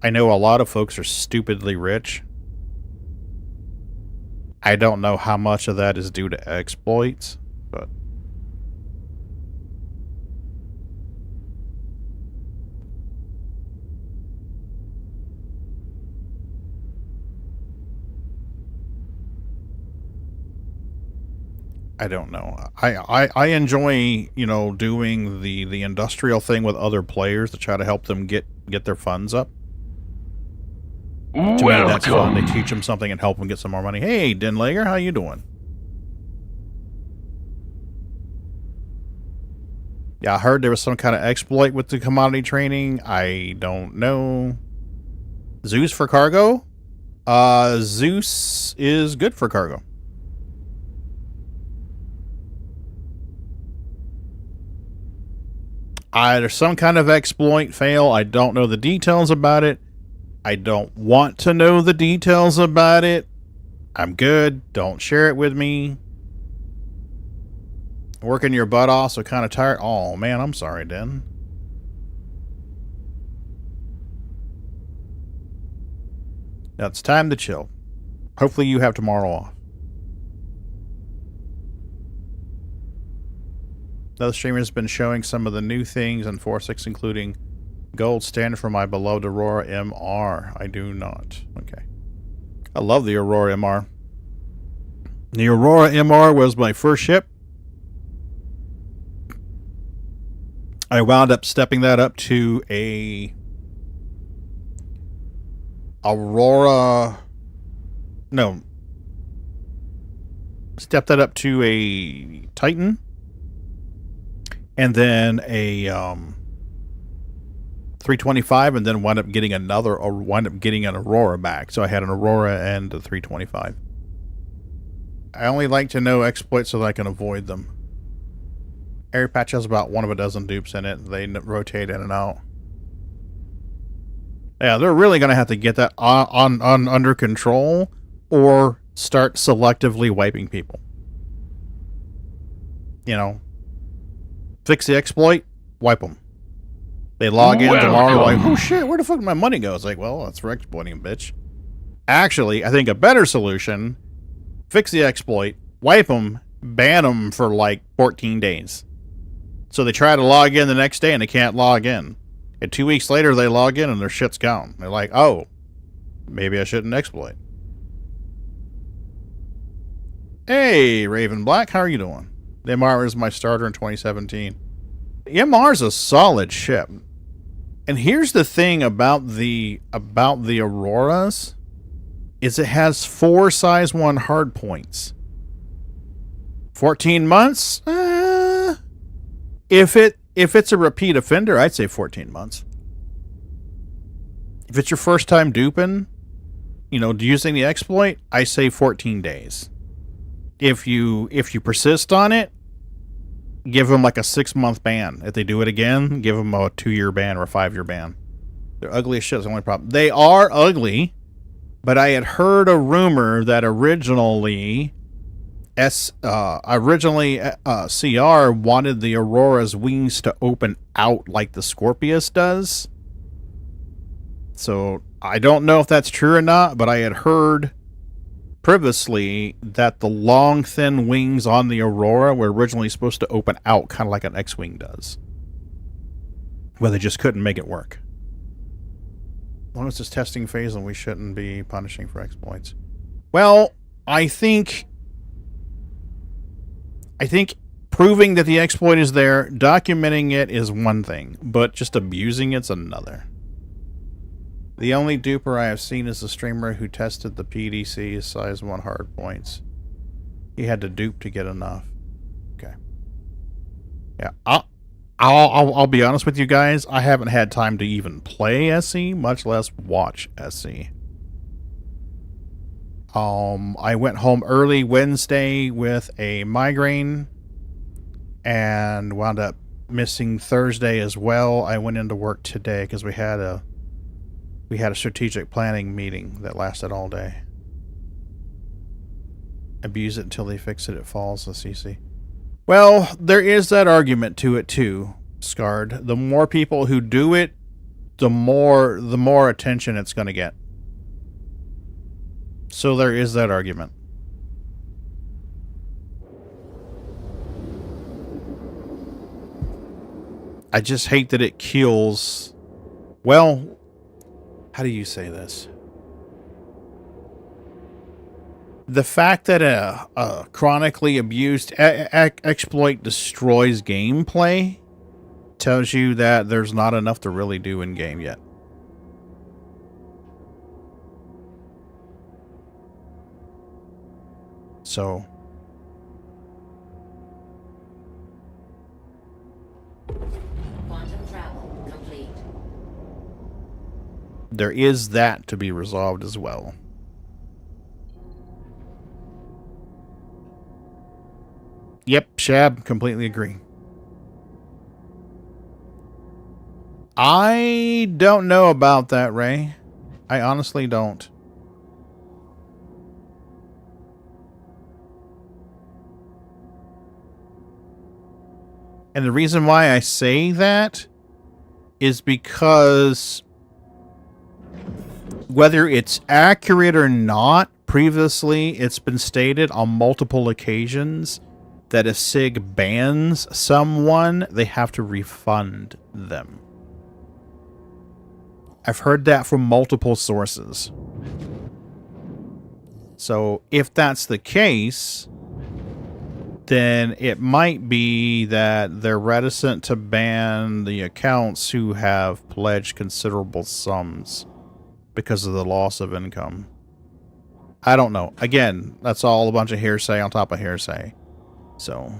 I know a lot of folks are stupidly rich. I don't know how much of that is due to exploits, but... I don't know. I enjoy, you know, doing the industrial thing with other players to try to help them get their funds up. To me, that's fun. They teach them something and help them get some more money. Hey, Denlager, how you doing? Yeah, I heard there was some kind of exploit with the commodity training. I don't know. Zeus for cargo? Zeus is good for cargo. There's some kind of exploit fail. I don't know the details about it. I don't want to know the details about it. I'm good. Don't share it with me. Working your butt off, so kind of tired. Oh, man, I'm sorry, Den. Now it's time to chill. Hopefully you have tomorrow off. Another streamer has been showing some of the new things in 4.6, including gold standard for my beloved Aurora MR. I do not. Okay. I love the Aurora MR. The Aurora MR was my first ship. I wound up stepping that up to a Aurora. No. Stepped that up to a Titan. And then a 325, and then wound up getting an Aurora back. So I had an Aurora and a 325. I only like to know exploits so that I can avoid them. Area patch has about 1 of a dozen dupes in it. They rotate in and out. Yeah, they're really going to have to get that under control or start selectively wiping people. You know, fix the exploit, wipe them. They log in tomorrow like, oh shit, where the fuck did my money go? It's like, well, that's for exploiting, bitch. Actually, I think a better solution, fix the exploit, wipe them, ban them for like 14 days. So they try to log in the next day and they can't log in. And 2 weeks later, they log in and their shit's gone. They're like, oh, maybe I shouldn't exploit. Hey, Raven Black, how are you doing? The MR is my starter in 2017. The MR is a solid ship. And here's the thing about the Auroras, is it has 4 size 1 hard points. 14 months? If it's a repeat offender, I'd say 14 months. If it's your first time duping, you know, using the exploit, I say 14 days. If you persist on it, give them like a 6-month ban. If they do it again, give them a 2-year ban or a 5-year ban. They're ugly as shit. That's the only problem. They are ugly, but I had heard a rumor that originally CR wanted the Aurora's wings to open out like the Scorpius does. So I don't know if that's true or not, but I had heard previously that the long, thin wings on the Aurora were originally supposed to open out kind of like an X-Wing does. Well, they just couldn't make it work. As long as it's testing phase, and we shouldn't be punishing for exploits. Well, I think proving that the exploit is there, documenting it is one thing, but just abusing it's another. The only duper I have seen is the streamer who tested the PDC size 1 hard points. He had to dupe to get enough. Okay. Yeah, I'll be honest with you guys. I haven't had time to even play SC, much less watch SC. I went home early Wednesday with a migraine and wound up missing Thursday as well. I went into work today because we had a strategic planning meeting that lasted all day. Abuse it until they fix it, it falls, the CC. Well, there is that argument to it too, Scarred. The more people who do it, the more attention it's going to get. So there is that argument. I just hate that it kills... Well, how do you say this? The fact that a chronically abused exploit destroys gameplay tells you that there's not enough to really do in game yet. So Quantum travel complete. There is that to be resolved as well. Yep, Shab, completely agree. I don't know about that, Ray. I honestly don't. And the reason why I say that is because whether it's accurate or not, previously it's been stated on multiple occasions that if SIG bans someone, they have to refund them. I've heard that from multiple sources. So if that's the case, then it might be that they're reticent to ban the accounts who have pledged considerable sums because of the loss of income. I don't know. Again, that's all a bunch of hearsay on top of hearsay. So,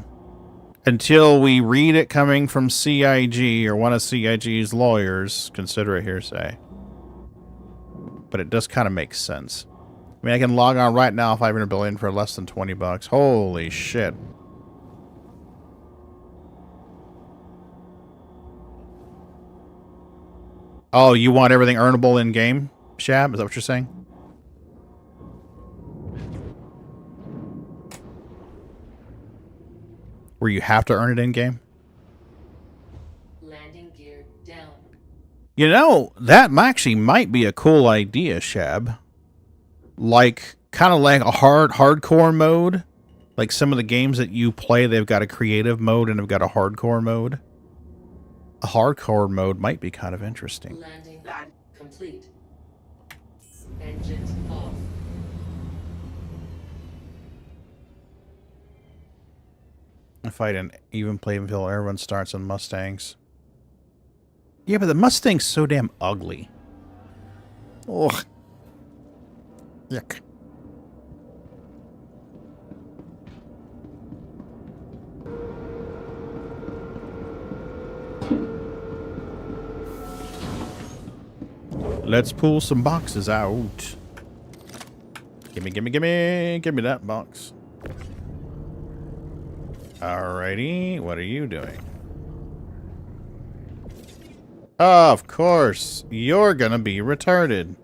until we read it coming from CIG or one of CIG's lawyers, consider it hearsay. But it does kind of make sense. I mean, I can log on right now 500 billion for less than 20 bucks. Holy shit. Oh, you want everything earnable in-game, Shab? Is that what you're saying? Where you have to earn it in-game? Landing gear down. You know, that actually might be a cool idea, Shab. Like, kind of like a hardcore mode. Like some of the games that you play, they've got a creative mode and they've got a hardcore mode. A hardcore mode might be kind of interesting. Landing complete. Engines off. If I didn't even play until everyone starts on Mustangs. Yeah, but the Mustang's so damn ugly. Ugh. Yuck. Let's pull some boxes out. Gimme that box. Alrighty, what are you doing? Of course, you're gonna be retarded.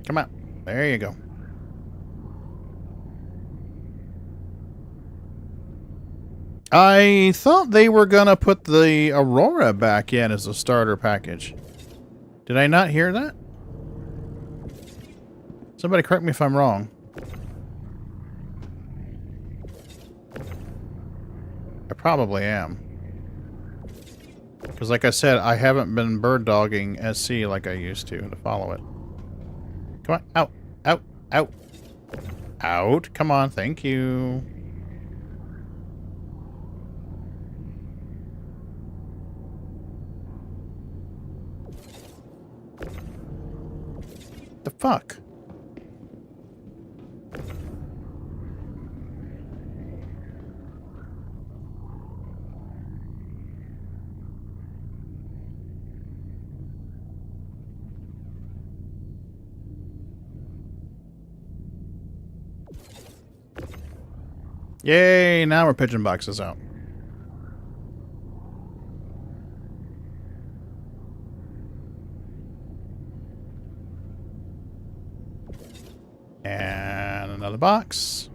Come on, there you go. I thought they were gonna put the Aurora back in as a starter package. Did I not hear that? Somebody correct me if I'm wrong. I probably am. Because like I said, I haven't been bird dogging SC like I used to follow it. Come on, out, out, out. Out, come on, thank you. The fuck? Yay, now we're pitching boxes out. And another box.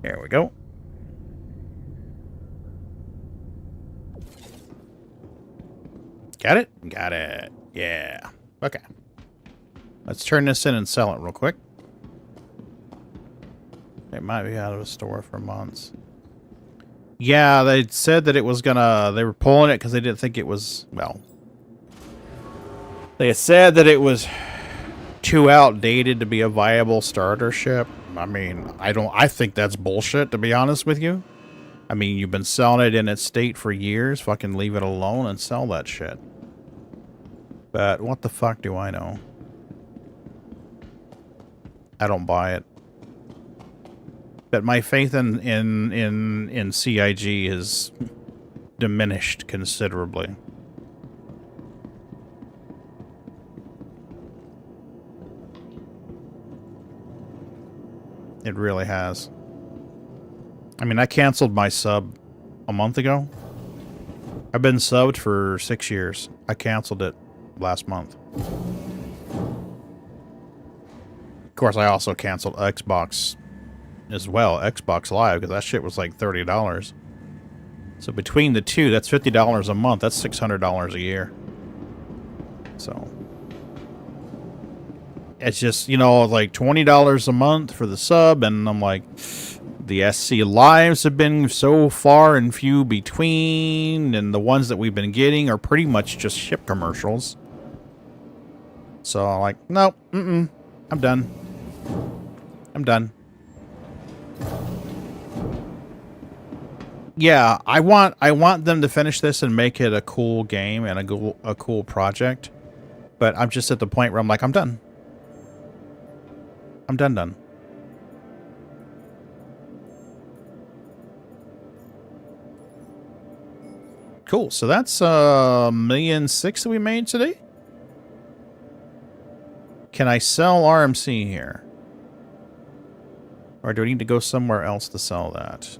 There we go. Got it? Got it. Yeah. Okay. Let's turn this in and sell it real quick. It might be out of the store for months. Yeah, they said that it was gonna... They were pulling it because they didn't think it was... Well... They said that it was too outdated to be a viable starter ship. I mean, I think that's bullshit, to be honest with you. I mean, you've been selling it in its state for years. Fucking leave it alone and sell that shit. But what the fuck do I know? I don't buy it. But my faith in CIG is diminished considerably. It really has. I mean, I canceled my sub a month ago. I've been subbed for 6 years. I canceled it last month. Of course, I also canceled Xbox as well, Xbox Live, because that shit was like $30. So between the two, that's $50 a month. That's $600 a year. So it's just, you know, like $20 a month for the sub, and I'm like, the SC lives have been so far and few between, and the ones that we've been getting are pretty much just ship commercials. So I'm like, nope, I'm done. I'm done. Yeah, I want them to finish this and make it a cool game and a cool project. But I'm just at the point where I'm like, I'm done. I'm done. Cool. So that's $1.6 million that we made today. Can I sell RMC here? Or do I need to go somewhere else to sell that?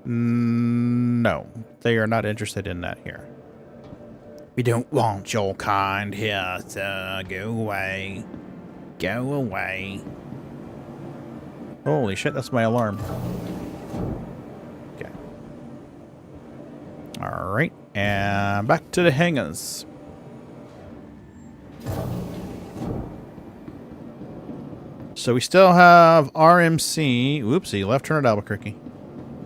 No, they are not interested in that here. We don't want your kind here, so go away. Go away. Holy shit, that's my alarm. Okay. Alright, and back to the hangars. So we still have RMC. Whoopsie, left turn at Albuquerque.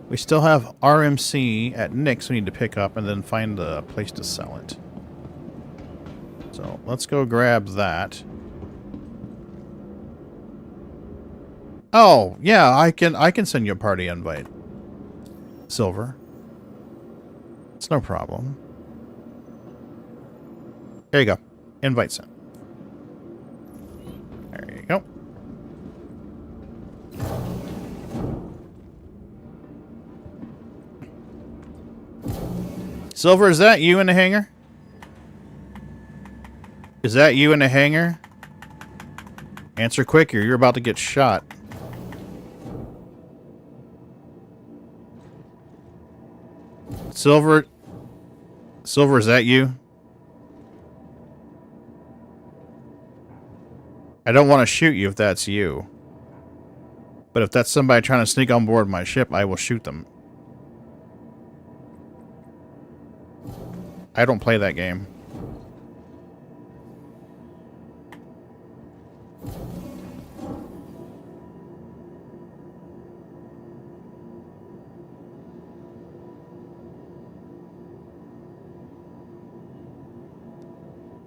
We still have RMC at Nick's we need to pick up and then find a place to sell it. So let's go grab that. Oh, yeah, I can send you a party invite. Silver. It's no problem. There you go. Invite sent. There you go. Silver, is that you in the hangar? Is that you in the hangar? Answer quick or you're about to get shot. Silver, is that you? I don't want to shoot you if that's you. But if that's somebody trying to sneak on board my ship, I will shoot them. I don't play that game.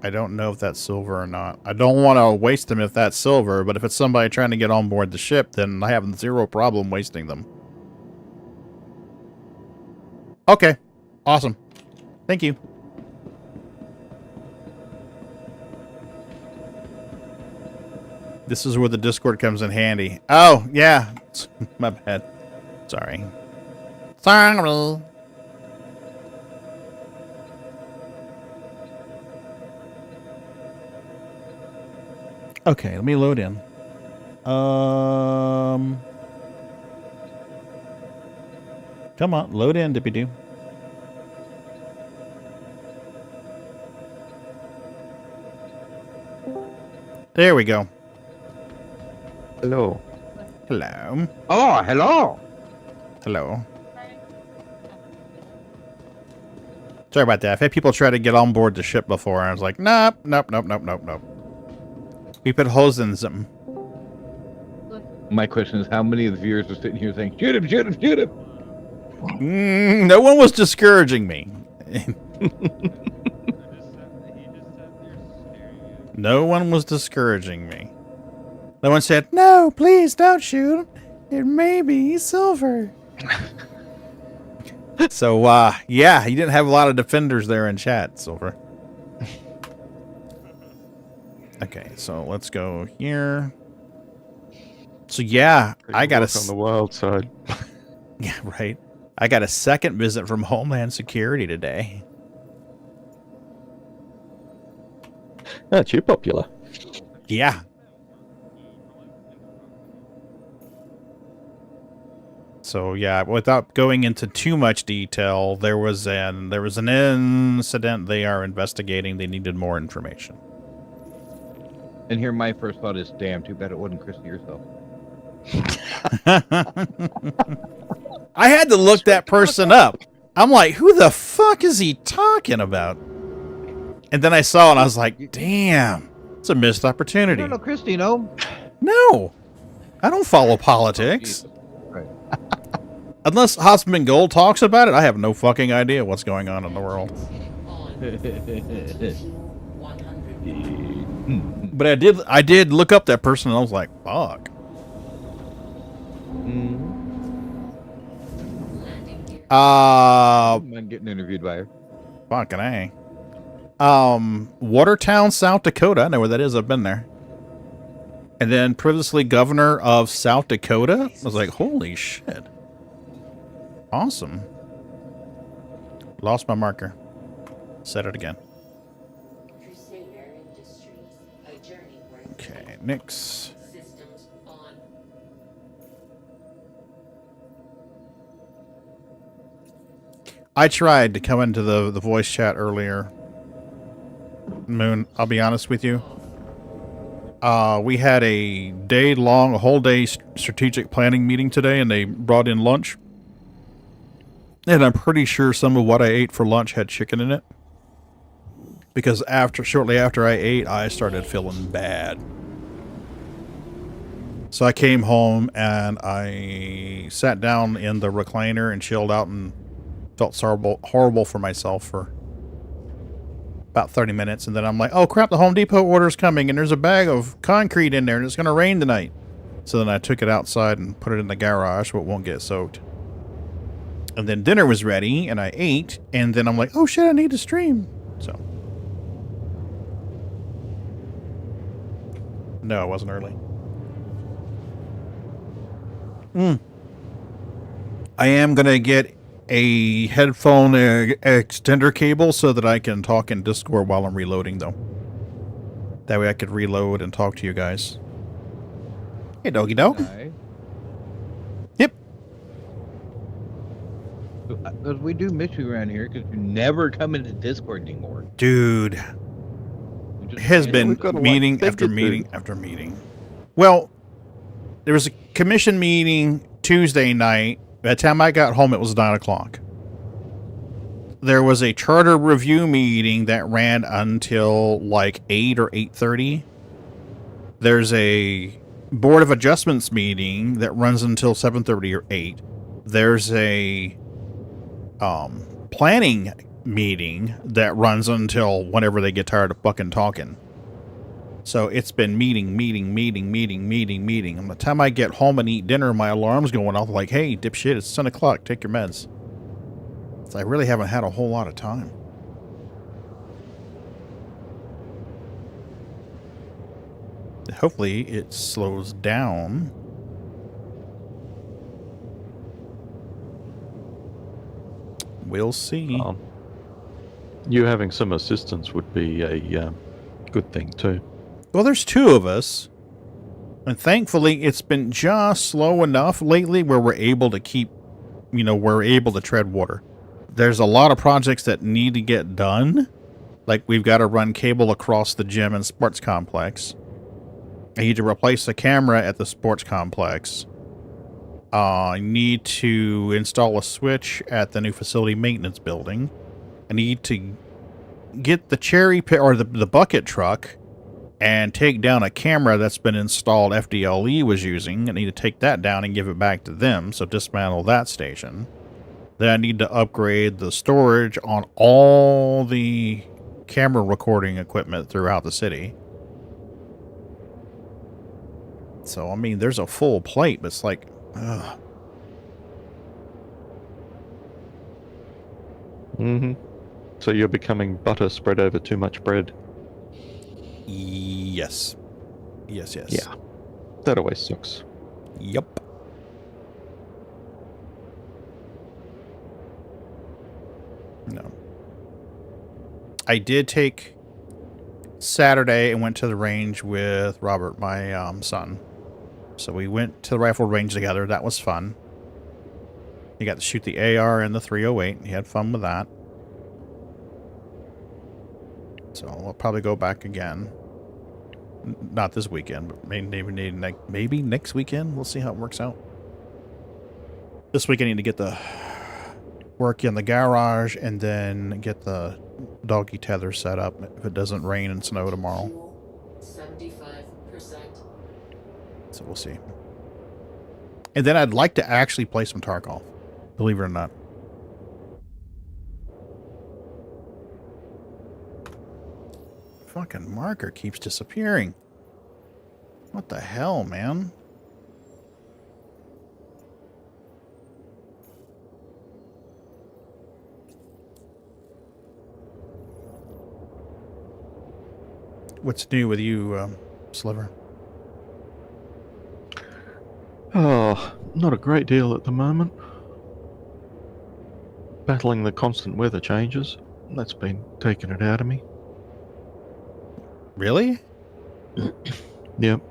I don't know if that's silver or not. I don't want to waste them if that's silver, but if it's somebody trying to get on board the ship, then I have zero problem wasting them. Okay. Awesome. Thank you. This is where the Discord comes in handy. Oh, yeah. My bad. Sorry. Sorry. Okay, let me load in. Come on, load in, Dippy-Doo. There we go. Hello. Hello. Oh, hello. Hello. Sorry about that. I've had people try to get on board the ship before, and I was like, nope. We put holes in them. My question is, how many of the viewers are sitting here saying, shoot him, shoot him, shoot him? No one was discouraging me. No one was discouraging me. No one said, no, please don't shoot him. It may be silver. So, yeah, you didn't have a lot of defenders there in chat, Silver. Okay, so let's go here. So, yeah, I got on the wild side. Yeah, right. I got a second visit from Homeland Security today. That's you popular. Yeah. So yeah, without going into too much detail, there was an incident they are investigating. They needed more information. And here my first thought is, damn, too bad it wasn't Christy herself. I had to look that person up. I'm like, who the fuck is he talking about? And then I saw it and I was like, damn, it's a missed opportunity. No, Christy, no. No, I don't follow politics. Right. Unless Hosman Gold talks about it, I have no fucking idea what's going on in the world. But I did look up that person and I was like, fuck. I'm getting interviewed by her. Fucking A. Watertown, South Dakota. I know where that is. I've been there. And then previously governor of South Dakota. I was like, holy shit. Awesome. Lost my marker. Set it again. Okay, Nix. I tried to come into the voice chat earlier. Moon, I'll be honest with you. We had a whole day strategic planning meeting today, and they brought in lunch. And I'm pretty sure some of what I ate for lunch had chicken in it. Because shortly after I ate, I started feeling bad. So I came home and I sat down in the recliner and chilled out and felt horrible for myself for about 30 minutes. And then I'm like, oh crap, the Home Depot order's coming and there's a bag of concrete in there and it's going to rain tonight. So then I took it outside and put it in the garage so it won't get soaked. And then dinner was ready and I ate. And then I'm like, oh shit, I need to stream. So. No, it wasn't early. I am going to get a headphone extender cable so that I can talk in Discord while I'm reloading, though. That way I could reload and talk to you guys. Hey, doggy dog. Hi. Yep. Because we do miss you around here because you never come into Discord anymore. Dude. It has been meeting after meeting after meeting. Well, there was a commission meeting Tuesday night. By the time I got home, it was 9 o'clock. There was a charter review meeting that ran until like 8 or 8:30. There's a Board of Adjustments meeting that runs until 7:30 or 8. There's a planning meeting that runs until whenever they get tired of fucking talking. So it's been meeting. And by the time I get home and eat dinner, my alarm's going off like, hey, dipshit, it's 10 o'clock. Take your meds. So I really haven't had a whole lot of time. Hopefully it slows down. We'll see. You having some assistance would be a good thing too. Well, there's two of us, and thankfully it's been just slow enough lately where we're able to keep, we're able to tread water. There's a lot of projects that need to get done. Like we've got to run cable across the gym and sports complex. I need to replace the camera at the sports complex. I need to install a switch at the new facility maintenance building. I need to get the cherry pick or the bucket truck and take down a camera that's been installed FDLE was using. I need to take that down and give it back to them, so dismantle that station. Then I need to upgrade the storage on all the camera recording equipment throughout the city. So, I mean, there's a full plate, but it's like, ugh. So you're becoming butter spread over too much bread. Yes. Yes. Yeah. That always sucks. Yup. No. I did take Saturday and went to the range with Robert, my son. So we went to the rifle range together. That was fun. He got to shoot the AR and the 308. He had fun with that. So we'll probably go back again. Not this weekend, but maybe next weekend. We'll see how it works out. This week I need to get the work in the garage and then get the doggy tether set up if it doesn't rain and snow tomorrow. 75%. So we'll see. And then I'd like to actually play some Tarkov, believe it or not. Fucking marker keeps disappearing. What the hell, man? What's new with you, Sliver? Oh, not a great deal at the moment. Battling the constant weather changes. That's been taking it out of me. Really? Yep.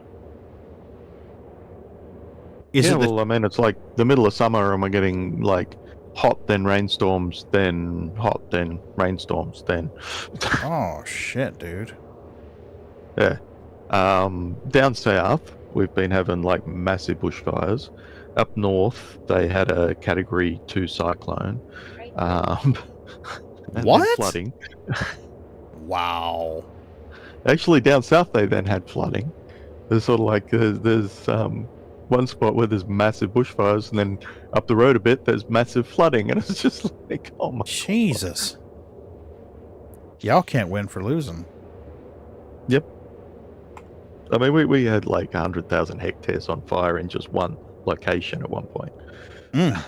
Well, I mean, it's like the middle of summer and we're getting like hot, then rainstorms, then hot, then rainstorms, then... Oh, shit, dude. Yeah. Down south, we've been having like massive bushfires. Up north, they had a Category 2 cyclone. And what? Flooding. Wow. Actually, down south, they then had flooding. There's sort of like, there's one spot where there's massive bushfires, and then up the road a bit, there's massive flooding. And it's just like, oh my Jesus. Y'all can't win for losing. Yep. I mean, we had like 100,000 hectares on fire in just one location at one point. Mm.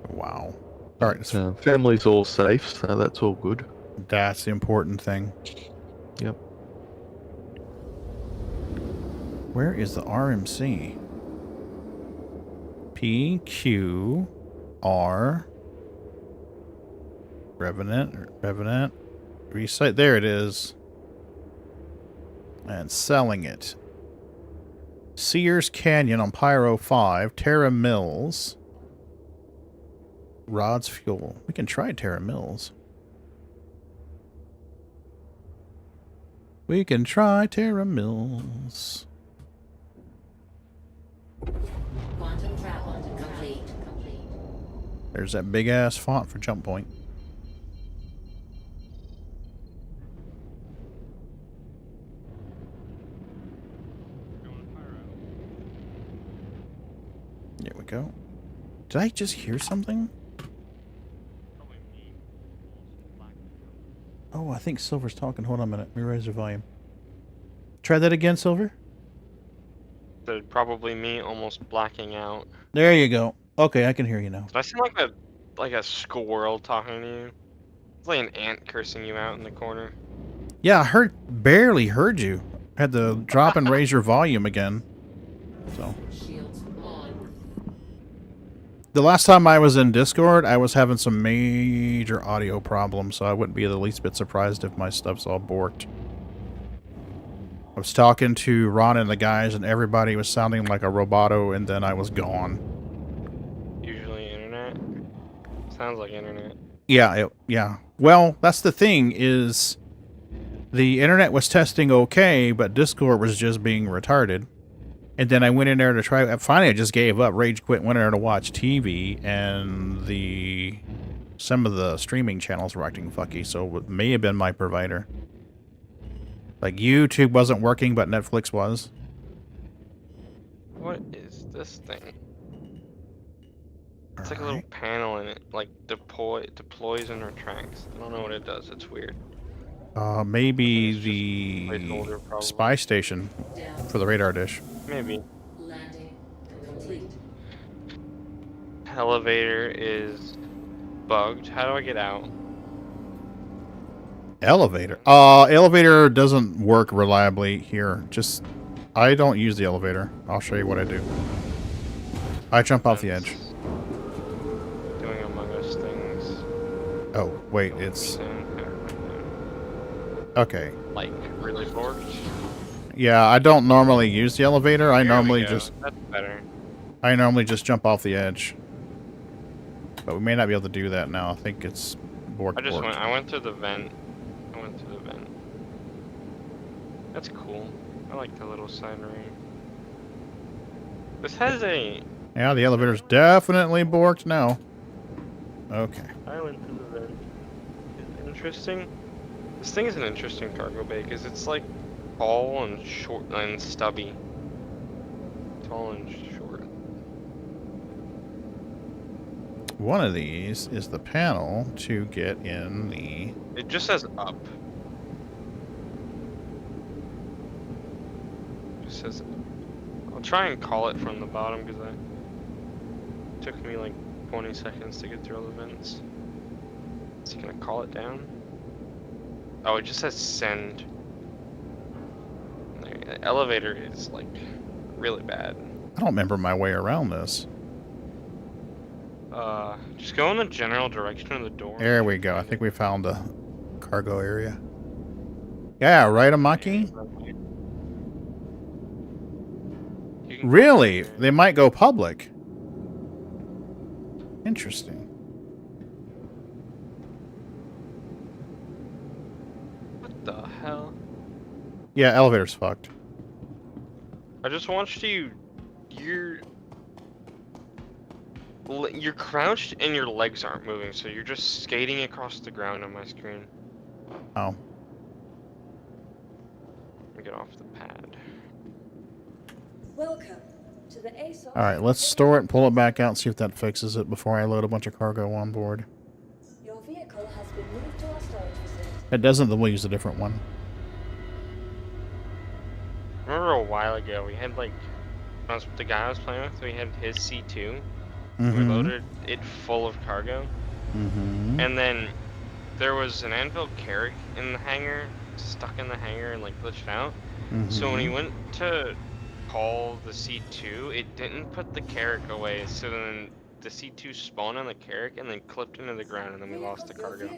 Wow. All right. So family's all safe, so that's all good. That's the important thing. Yep. Where is the RMC? P, Q, R, Revenant, Recite. There it is. And selling it. Sears Canyon on Pyro 5, Terra Mills. Rods Fuel. We can try Terra Mills. We can try Terra Mills. Quantum travel complete. There's that big ass font for Jump Point. There we go. Did I just hear something? Oh, I think Silver's talking. Hold on a minute. Let me raise the volume. Try that again, Silver. So probably me almost blacking out. There you go. Okay, I can hear you now. Did I sound like a squirrel talking to you? It's like an ant cursing you out in the corner. Yeah, I barely heard you. Had to drop and raise your volume again. So. The last time I was in Discord, I was having some major audio problems, so I wouldn't be the least bit surprised if my stuff's all borked. I was talking to Ron and the guys, and everybody was sounding like a roboto, and then I was gone. Usually internet? Sounds like internet. Yeah, yeah. Well, that's the thing, is the internet was testing okay, but Discord was just being retarded. And then I went in there to try. Finally, I just gave up, rage quit, went in there to watch TV, and some of the streaming channels were acting fucky, so it may have been my provider. Like, YouTube wasn't working, but Netflix was. What is this thing? It's like a little panel in it, like deploys and retracts. I don't know what it does. It's weird. Maybe the spy station for the radar dish. Maybe. Landing complete. Elevator is bugged. How do I get out? Elevator? Elevator doesn't work reliably here. I don't use the elevator. I'll show you what I do. I jump off the edge. Doing Among Us things. Oh, wait, it's... Okay. Like, really forked? Yeah, I don't normally use the elevator. I There we normally go. just That's better. jump off the edge. But we may not be able to do that now. I think it's borked. I went through the vent. That's cool. I like the little side ring. This has a... Yeah, the elevator's definitely borked now. Okay. I went through the vent. It's interesting. This thing is an interesting cargo bay because it's like tall and short and stubby. Tall and short. One of these is the panel to get in the... It just says up. It says... I'll try and call it from the bottom because it took me like 20 seconds to get through all the vents. Is he gonna call it down? Oh, it just says send. The elevator is like really bad. I don't remember my way around this. Just go in the general direction of the door. There we go. I think we found the cargo area. Yeah, right, Amaki? Really? They might go public. Interesting. What the hell? Yeah, elevator's fucked. I just watched you. You're crouched and your legs aren't moving, so you're just skating across the ground on my screen. Oh. Let me get off the pad. Welcome to the ASOS. Alright, let's store it and pull it back out and see if that fixes it before I load a bunch of cargo on board. Your vehicle has been moved to our storage facility. If it doesn't, then we'll use a different one. Remember a while ago, we had like, the guy I was playing with, we had his C2. We loaded it full of cargo. And then there was an anvil carrick in the hangar, stuck in the hangar and like glitched out. So when he went to call the C2, it didn't put the carrick away. So then the C2 spawned on the carrick and then clipped into the ground, and then we lost the cargo.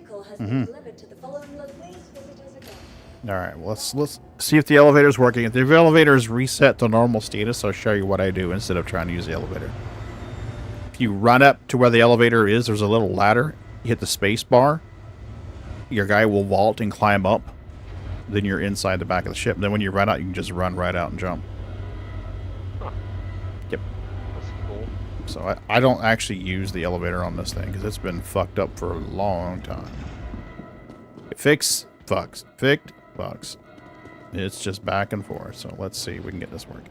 Alright, well, let's see if the elevator's working. If the elevator's reset to normal status, I'll show you what I do instead of trying to use the elevator. If you run up to where the elevator is, there's a little ladder. You hit the space bar. Your guy will vault and climb up. Then you're inside the back of the ship. And then when you run out, you can just run right out and jump. Huh. Yep. That's cool. So I don't actually use the elevator on this thing because it's been fucked up for a long time. Fix, fucks. Fixed, fucks. It's just back and forth. So let's see if we can get this working.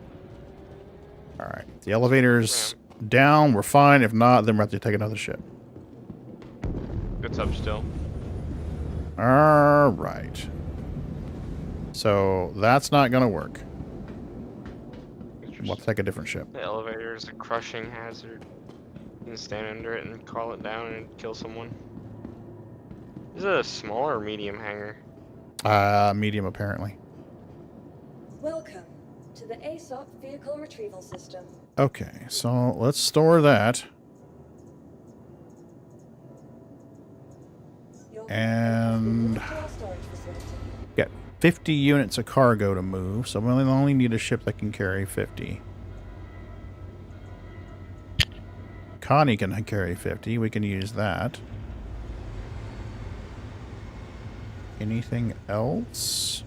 Alright. The elevator's down. We're fine. If not, then we'll have to take another ship. It's up still. Alright. So that's not going to work. We'll take a different ship. The elevator is a crushing hazard. You can stand under it and call it down and kill someone. Is it a small or medium hangar? Medium, apparently. Welcome to the ASOP vehicle retrieval system. Okay, so let's store that. And got 50 units of cargo to move, so we only need a ship that can carry 50. Connie can carry 50. We can use that. Anything else?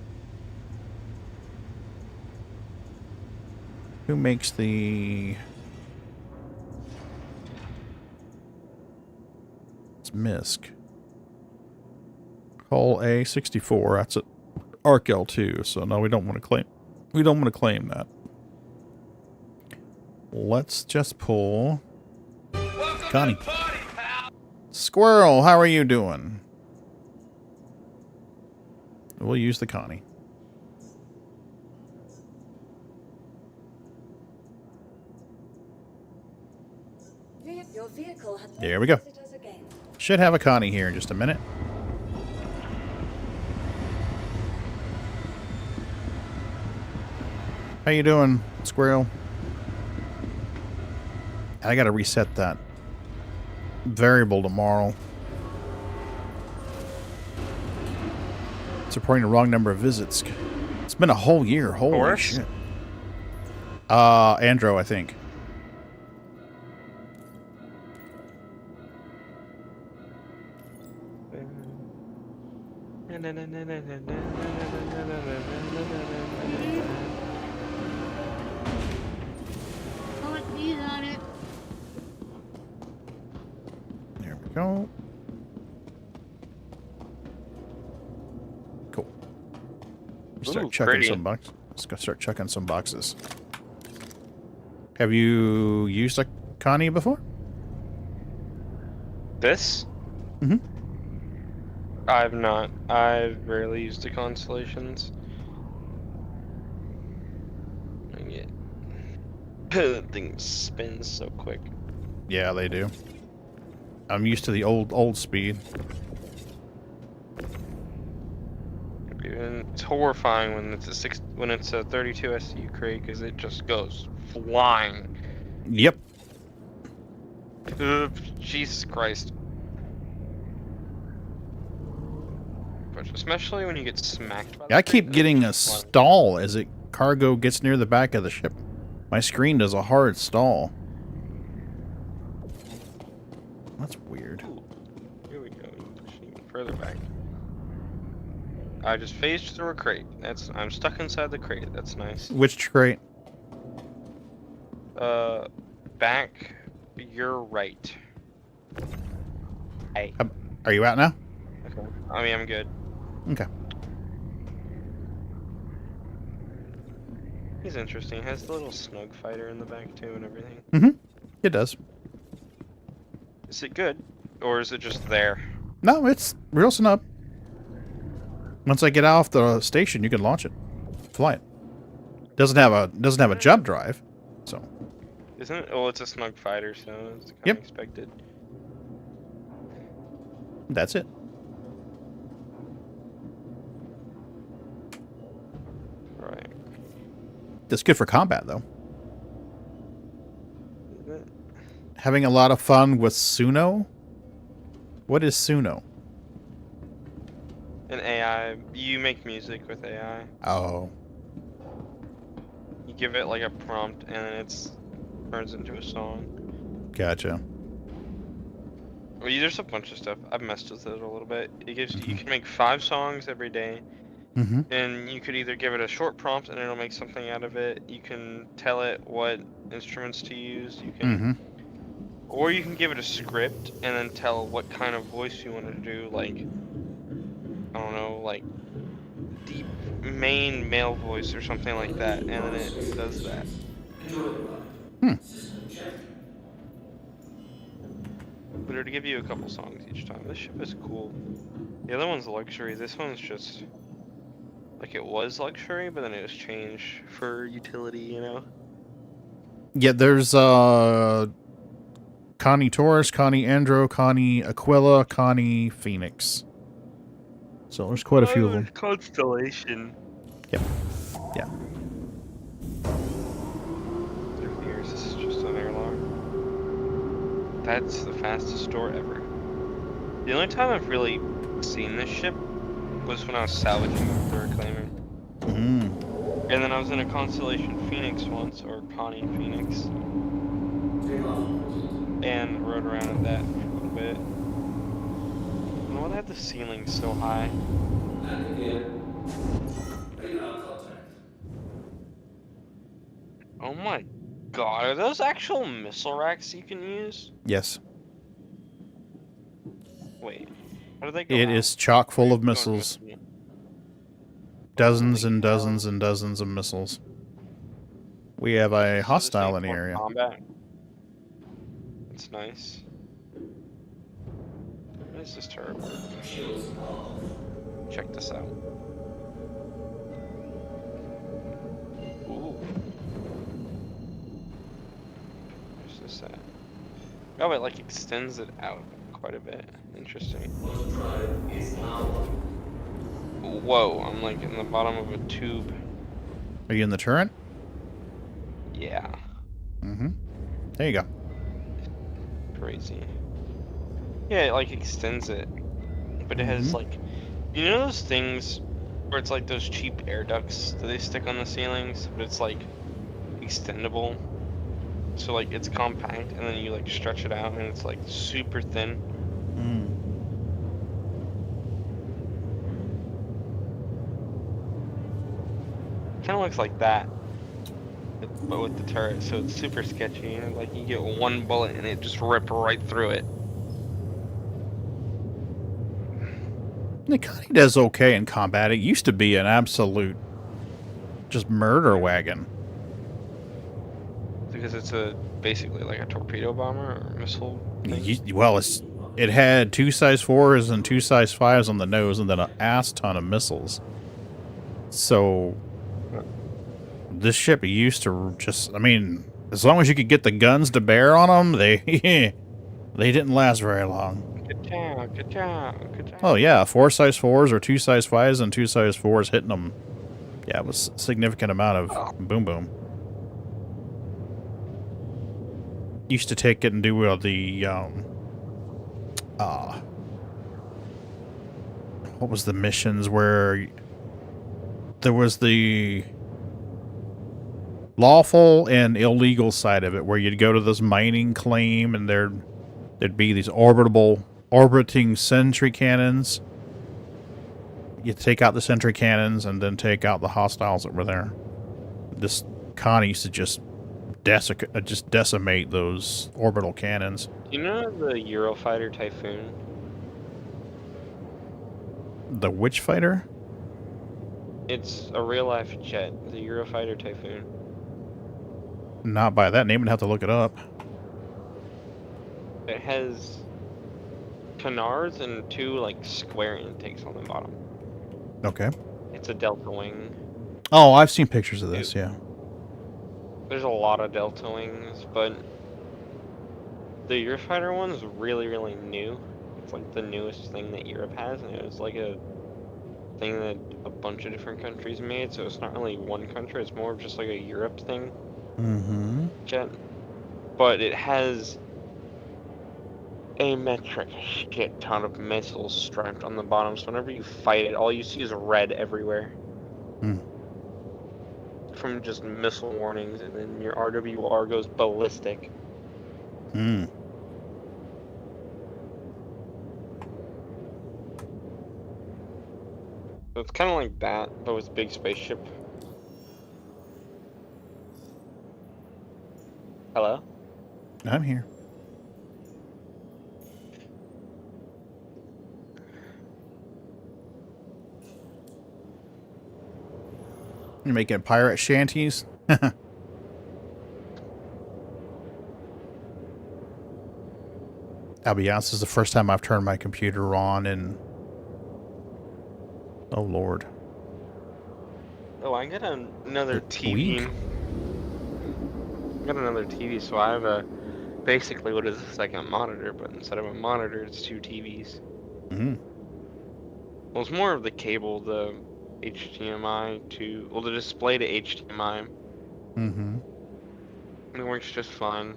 Who makes the... It's Misk. Hull A64. That's at Arc L2, so no, we don't want to claim. We don't want to claim that. Let's just pull Connie. Squirrel, how are you doing? We'll use the Connie. Your vehicle has There we go. Should have a Connie here in just a minute. How you doing, Squirrel? I gotta reset that variable tomorrow. It's reporting the wrong number of visits. It's It's been a whole year. Holy Taurus? shit. Andro, I think. There we go. Cool. Start Ooh, chucking pretty. some boxes. Let's go start chucking some boxes. Have you used a Connie before? This? Mm-hmm. I've not. I've rarely used the constellations. That thing spins so quick. Yeah, they do. I'm used to the old speed. And it's horrifying when it's a 32 SU crate because it just goes flying. Yep. Jesus Christ. But especially when you get smacked by the I keep crate, getting a it's fun. stall as cargo gets near the back of the ship. My screen does a hard stall. That's weird. Ooh, here we go. Pushing even further back. I just phased through a crate. I'm stuck inside the crate. That's nice. Which crate? Back your right. Hey. Are you out now? Okay. I mean, I'm good. Okay. He's interesting. He has the little snug fighter in the back too and everything. Mm-hmm. It does. Is it good? Or is it just there? No, it's real snug. Once I get off the station, you can launch it. Fly it. Doesn't have a jump drive, so. Isn't it? Well, it's a snug fighter, so it's kind Yep. of expected. That's it. Right. That's good for combat, though. Isn't it? Having a lot of fun with Suno. What is Suno? An AI. You make music with AI. Oh. You give it like a prompt, and then it turns into a song. Gotcha. Well, there's a bunch of stuff. I've messed with it a little bit. It gives you can make 5 songs every day. Mm-hmm. And you could either give it a short prompt and it'll make something out of it. You can tell it what instruments to use. You can, or you can give it a script and then tell what kind of voice you want to do. Like, I don't know, like deep main male voice or something like that, and then it does that. But it'll give you a couple songs each time. This ship is cool. The other one's luxury. This one's just. Like it was luxury, but then it was changed for utility, you know? Yeah, there's Connie Taurus, Connie Andro, Connie Aquila, Connie Phoenix. So there's quite a few of them. Constellation. Yep. Yeah. This is just an airlock. That's the fastest door ever. The only time I've really seen this ship was when I was salvaging the reclaimer. And then I was in a Constellation Phoenix once, or Connie Phoenix. And rode around in that for a little bit. I don't know why they had the ceiling so high. Oh my god, are those actual missile racks you can use? Yes. Wait, how do they go It out? is chock full of missiles. Dozens and dozens and dozens of missiles. We have a hostile in the area. Combat. That's nice. What is this turret? Check this out. Ooh. Where's this at? Oh, it like extends it out quite a bit. Interesting. Whoa, I'm like in the bottom of a tube. Are you in the turret? Yeah. Mm-hmm. There you go. Crazy. Yeah, it like extends it. But it has like, you know those things Or it's like those cheap air ducts that they stick on the ceilings, but it's like extendable. So like it's compact, and then you like stretch it out, and it's like super thin. Kind of looks like that, but with the turret, so it's super sketchy. And like you get one bullet, and it just rip right through it. The Connie does okay in combat. It used to be an absolute just murder wagon. Because it's basically like a torpedo bomber or missile thing. Well, it had 2 size 4s and 2 size 5s on the nose, and then an ass ton of missiles. So this ship used to just, I mean, as long as you could get the guns to bear on them, they didn't last very long. Good job, good job, good job. Oh yeah, 4 size 4s or 2 size 5s and 2 size 4s hitting them. Yeah, it was a significant amount of boom boom. Used to take it and do what was the missions where there was the lawful and illegal side of it, where you'd go to this mining claim and there'd be these orbiting sentry cannons. You take out the sentry cannons and then take out the hostiles that were there. This Connie used to just decimate those orbital cannons. You know the Eurofighter Typhoon? The which fighter? It's a real-life jet, the Eurofighter Typhoon. Not by that name, I'd have to look it up. It has canards and 2 like square intakes on the bottom. Okay. It's a delta wing. Oh, I've seen pictures of this, yeah. There's a lot of delta wings, but the Eurofighter one is really, really new. It's like the newest thing that Europe has, and it was like a thing that a bunch of different countries made, so it's not really one country, it's more of just like a Europe thing. Jet. But it has a metric shit ton of missiles strapped on the bottom, so whenever you fight it, all you see is red everywhere. From just missile warnings, and then your RWR goes ballistic. So it's kind of like that, but with a big spaceship. Hello? I'm here. You're making pirate shanties? I'll be honest, this is the first time I've turned my computer on in... Oh, Lord. Oh, I got another TV. I got another TV, so I have basically what is a second monitor, but instead of a monitor, it's 2 TVs. Well, it's more of the cable, the HDMI to, well, the display to HDMI. It works just fine,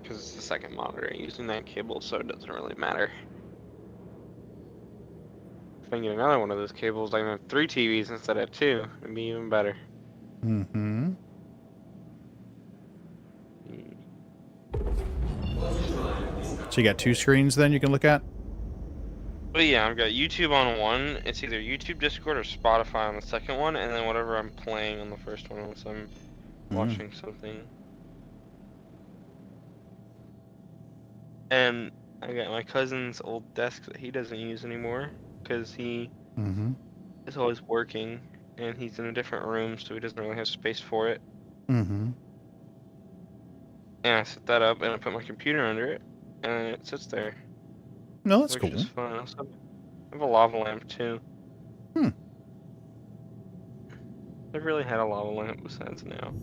because it's the second monitor using that cable, so it doesn't really matter. If I can get another one of those cables, I can have 3 TVs instead of 2. It'd be even better. So you got 2 screens then you can look at? But yeah, I've got YouTube on one. It's either YouTube, Discord, or Spotify on the second one, and then whatever I'm playing on the first one once I'm watching something. And I got my cousin's old desk that he doesn't use anymore because he is always working and he's in a different room, so he doesn't really have space for it. And I set that up and I put my computer under it, and it sits there. No, that's cool. Which is fun. I also have a lava lamp too. I've really had a lava lamp besides now.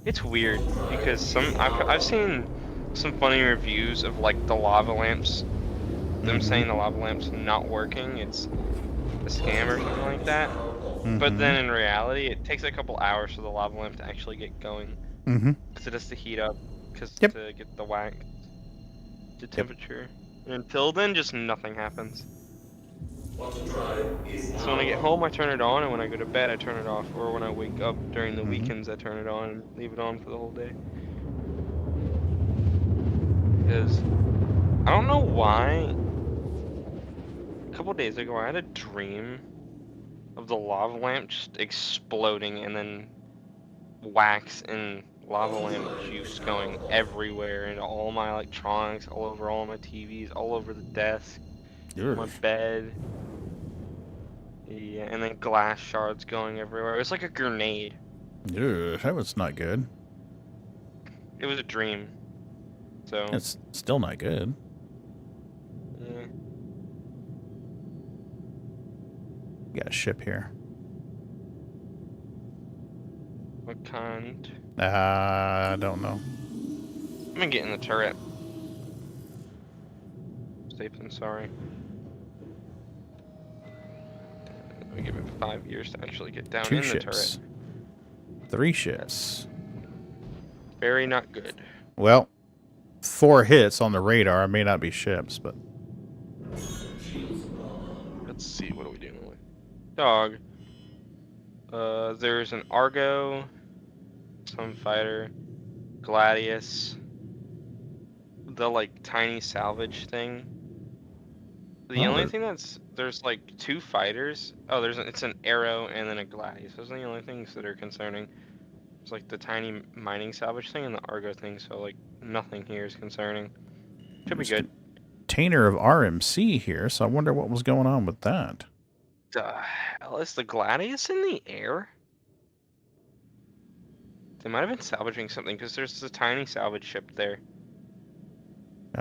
It's weird because I've seen some funny reviews of like the lava lamps. Them saying the lava lamp's not working. It's a scam or something like that. But then in reality, it takes a couple hours for the lava lamp to actually get going. Because it has to heat up. To get the wax, the temperature. And until then, just nothing happens. So when I get home, I turn it on, and when I go to bed, I turn it off. Or when I wake up during the weekends, I turn it on and leave it on for the whole day. Because I don't know why. A couple days ago, I had a dream of the lava lamp just exploding and then wax and lava lamp juice going everywhere into all my electronics, all over all my TVs, all over the desk, my bed. Yeah, and then glass shards going everywhere. It was like a grenade. Ugh, that was not good. It was a dream. So It's still not good. yeah. We got a ship here. What kind? I don't know. I'm gonna get in the turret. Safe than sorry. Let me give it 5 years to actually get down 2 in ships. the turret. 3 ships. Very not good. Well, 4 hits on the radar. It may not be ships, but... Let's see, what are we doing with? Dog. There's an Argo, some fighter, Gladius, the like tiny salvage thing. The only thing there's like 2 fighters. Oh, it's an Arrow and then a Gladius. Those are the only things that are concerning. It's like the tiny mining salvage thing and the Argo thing. So like nothing here is concerning. Should be good. Container of RMC here, so I wonder what was going on with that. The hell is the Gladius in the air? They might have been salvaging something because there's a tiny salvage ship there.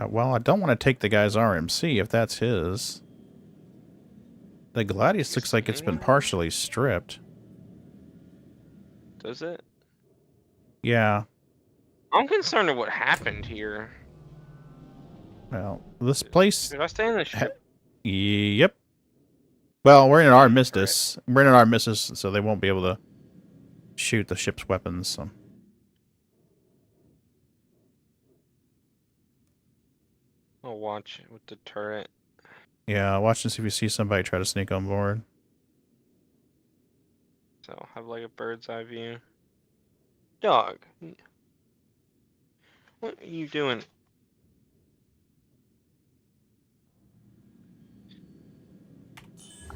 Well, I don't want to take the guy's RMC if that's his. The Gladius looks like it's been partially stripped. Does it? Yeah. I'm concerned with what happened here. Well, this place... Did I stay in the ship? Yep. Well, we're in an armistice. We're in an armistice, so they won't be able to shoot the ship's weapons. So. I'll watch it with the turret. Yeah, watch and see if you see somebody try to sneak on board. So I'll have like a bird's eye view. Dog. What are you doing?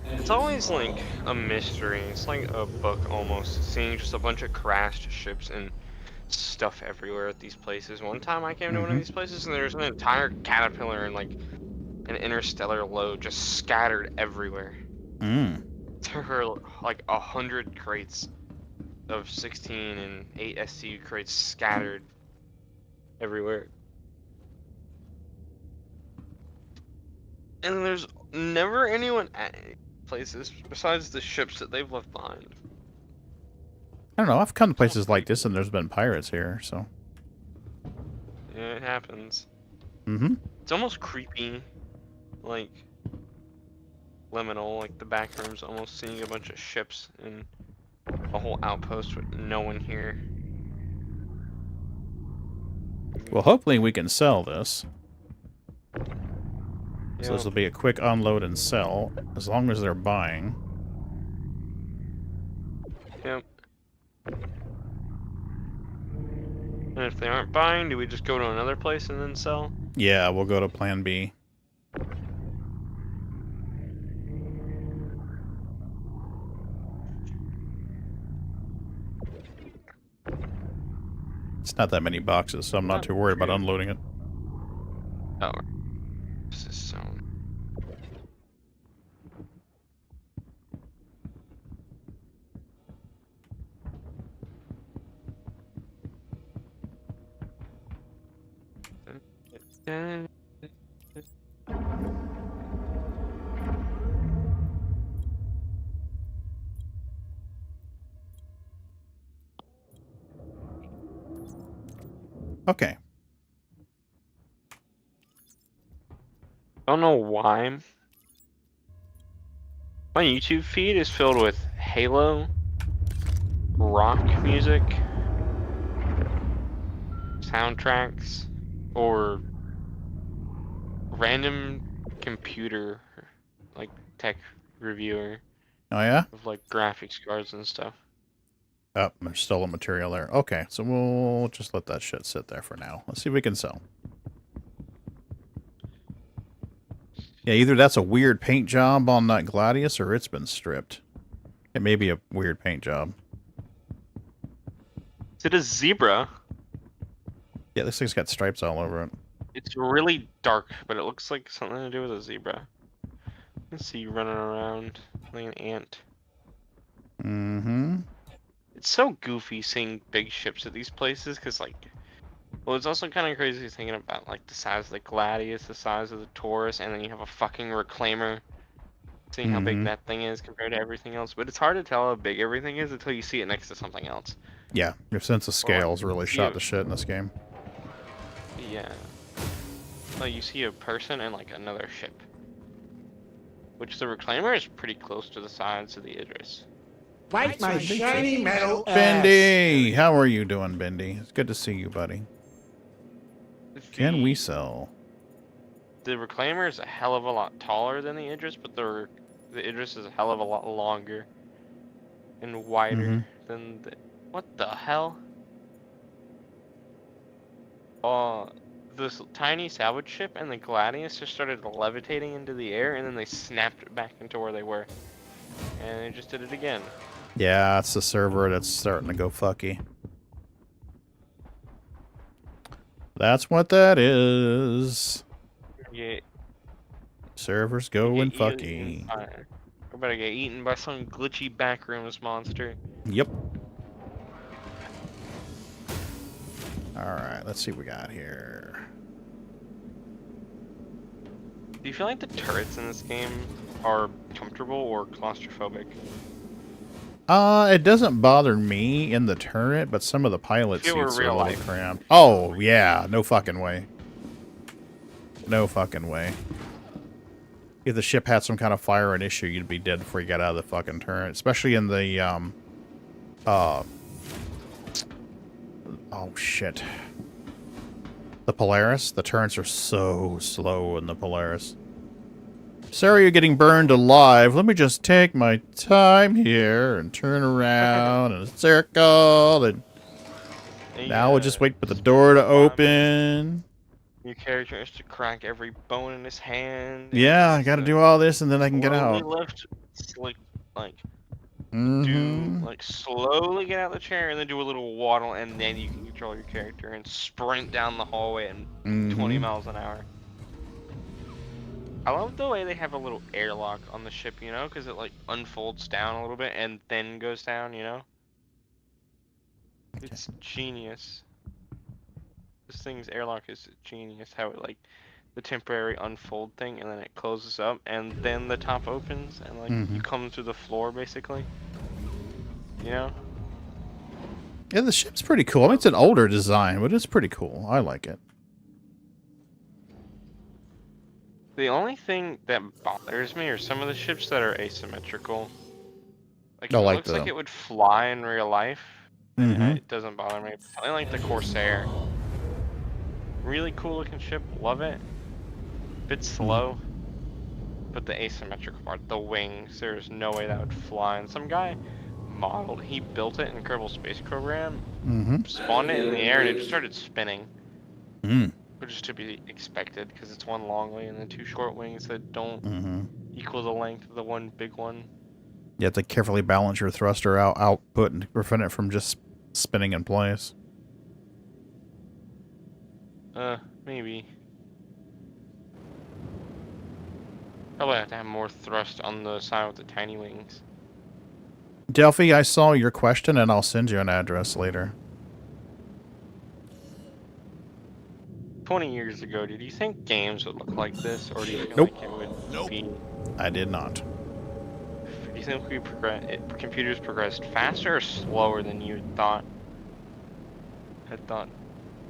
It's always like a mystery. It's like a book almost. Seeing just a bunch of crashed ships and stuff everywhere at these places. One time I came to one of these places and there's an entire caterpillar and like an interstellar load just scattered everywhere. There were like 100 crates of 16 and 8 SCU crates scattered everywhere. And there's never anyone at places besides the ships that they've left behind. I don't know. I've come to places like this and there's been pirates here, so. Yeah, it happens. It's almost creepy. Like, liminal, like the back rooms, almost seeing a bunch of ships and a whole outpost with no one here. Well, hopefully we can sell this. So this will be a quick unload and sell, as long as they're buying. Yep. And if they aren't buying, do we just go to another place and then sell? Yeah, we'll go to Plan B. It's not that many boxes, so I'm not too worried about unloading it. Oh. This is so... Okay. I don't know why. My YouTube feed is filled with Halo, rock music, soundtracks, or random computer like tech reviewer Oh yeah. of like graphics cards and stuff. Oh, there's still a material there. Okay, so we'll just let that shit sit there for now. Let's see if we can sell. Yeah, either that's a weird paint job on that Gladius or it's been stripped. It may be a weird paint job. Is it a zebra? Yeah, this thing's got stripes all over it. It's really dark, but it looks like something to do with a zebra. Let's see you running around like an ant. Mm-hmm. It's so goofy seeing big ships at these places, because, like, well, it's also kind of crazy thinking about, like, the size of the Gladius, the size of the Taurus, and then you have a fucking Reclaimer. Seeing how big that thing is compared to everything else. But it's hard to tell how big everything is until you see it next to something else. Yeah, your sense of scale is really shot to shit in this game. Yeah. Well, you see a person and, like, another ship. Which the Reclaimer is pretty close to the size of the Idris. Bite my shiny metal Bendy! How are you doing, Bendy? It's good to see you, buddy. Can we sell? The Reclaimer is a hell of a lot taller than the Idris, but the Idris is a hell of a lot longer and wider than the... What the hell? This tiny salvage ship and the Gladius just started levitating into the air, and then they snapped back into where they were. And they just did it again. Yeah, it's the server that's starting to go fucky. That's what that is. Yeah. Servers going fucky. We're about to get eaten by some glitchy backrooms monster. Yep. Alright, let's see what we got here. Do you feel like the turrets in this game are comfortable or claustrophobic? It doesn't bother me in the turret, but some of the pilot seats are a little cramped. Oh, yeah. No fucking way. No fucking way. If the ship had some kind of fire and issue, you'd be dead before you got out of the fucking turret. Especially in the, oh, shit. The Polaris. The turrets are so slow in the Polaris. Sorry you're getting burned alive. Let me just take my time here and turn around in a circle. And now we'll just wait for the door to open. Your character has to crack every bone in his hand. Yeah, I gotta do all this and then I can get out. Slowly get out the chair and then do a little waddle, and then you can control your character and sprint down the hallway at 20 miles an hour. I love the way they have a little airlock on the ship, you know, because it like unfolds down a little bit and then goes down, you know? Okay. It's genius. This thing's airlock is genius, how it like the temporary unfold thing and then it closes up and then the top opens and like you come through the floor basically. You know? Yeah, the ship's pretty cool. I mean, it's an older design, but it's pretty cool. I like it. The only thing that bothers me are some of the ships that are asymmetrical. Like, it looks like it would fly in real life. It doesn't bother me. I like the Corsair. Really cool looking ship, love it. Bit slow. But the asymmetrical part, the wings, there's no way that would fly. And some guy modeled, he built it in Kerbal Space Program, spawned it in the air, and it just started spinning. Which is to be expected, because it's one long wing and then two short wings that don't equal the length of the one big one. You have to carefully balance your thruster output and prevent it from just spinning in place. Maybe. Probably have to have more thrust on the side with the tiny wings. Delphi, I saw your question and I'll send you an address later. 20 years ago, did you think games would look like this, or do you feel like it would be... I did not. Do you think computers progressed faster or slower than you had thought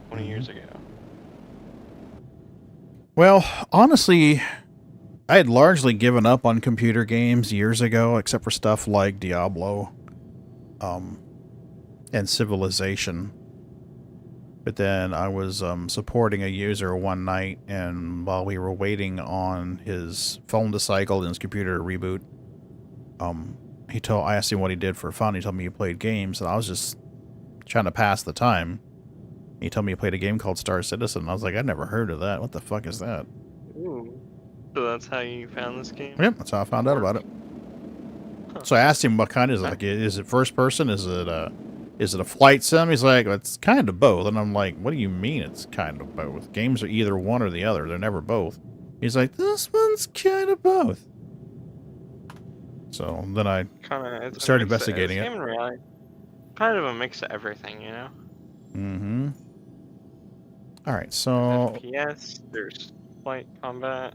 20 years ago? Well, honestly, I had largely given up on computer games years ago, except for stuff like Diablo, and Civilization. But then I was supporting a user one night, and while we were waiting on his phone to cycle and his computer to reboot, I asked him what he did for fun. He told me he played games, and I was just trying to pass the time. He told me he played a game called Star Citizen. I was like, I'd never heard of that. What the fuck is that? Ooh. So that's how you found this game? Yep, that's how I found out about it. Huh. So I asked him what kind is it? Like, is it first person? Is it a flight sim? He's like, it's kind of both. And I'm like, what do you mean it's kind of both? Games are either one or the other. They're never both. He's like, this one's kind of both. So then I started investigating it. Really kind of a mix of everything, you know? Mm-hmm. All right, so... FPS, there's flight combat.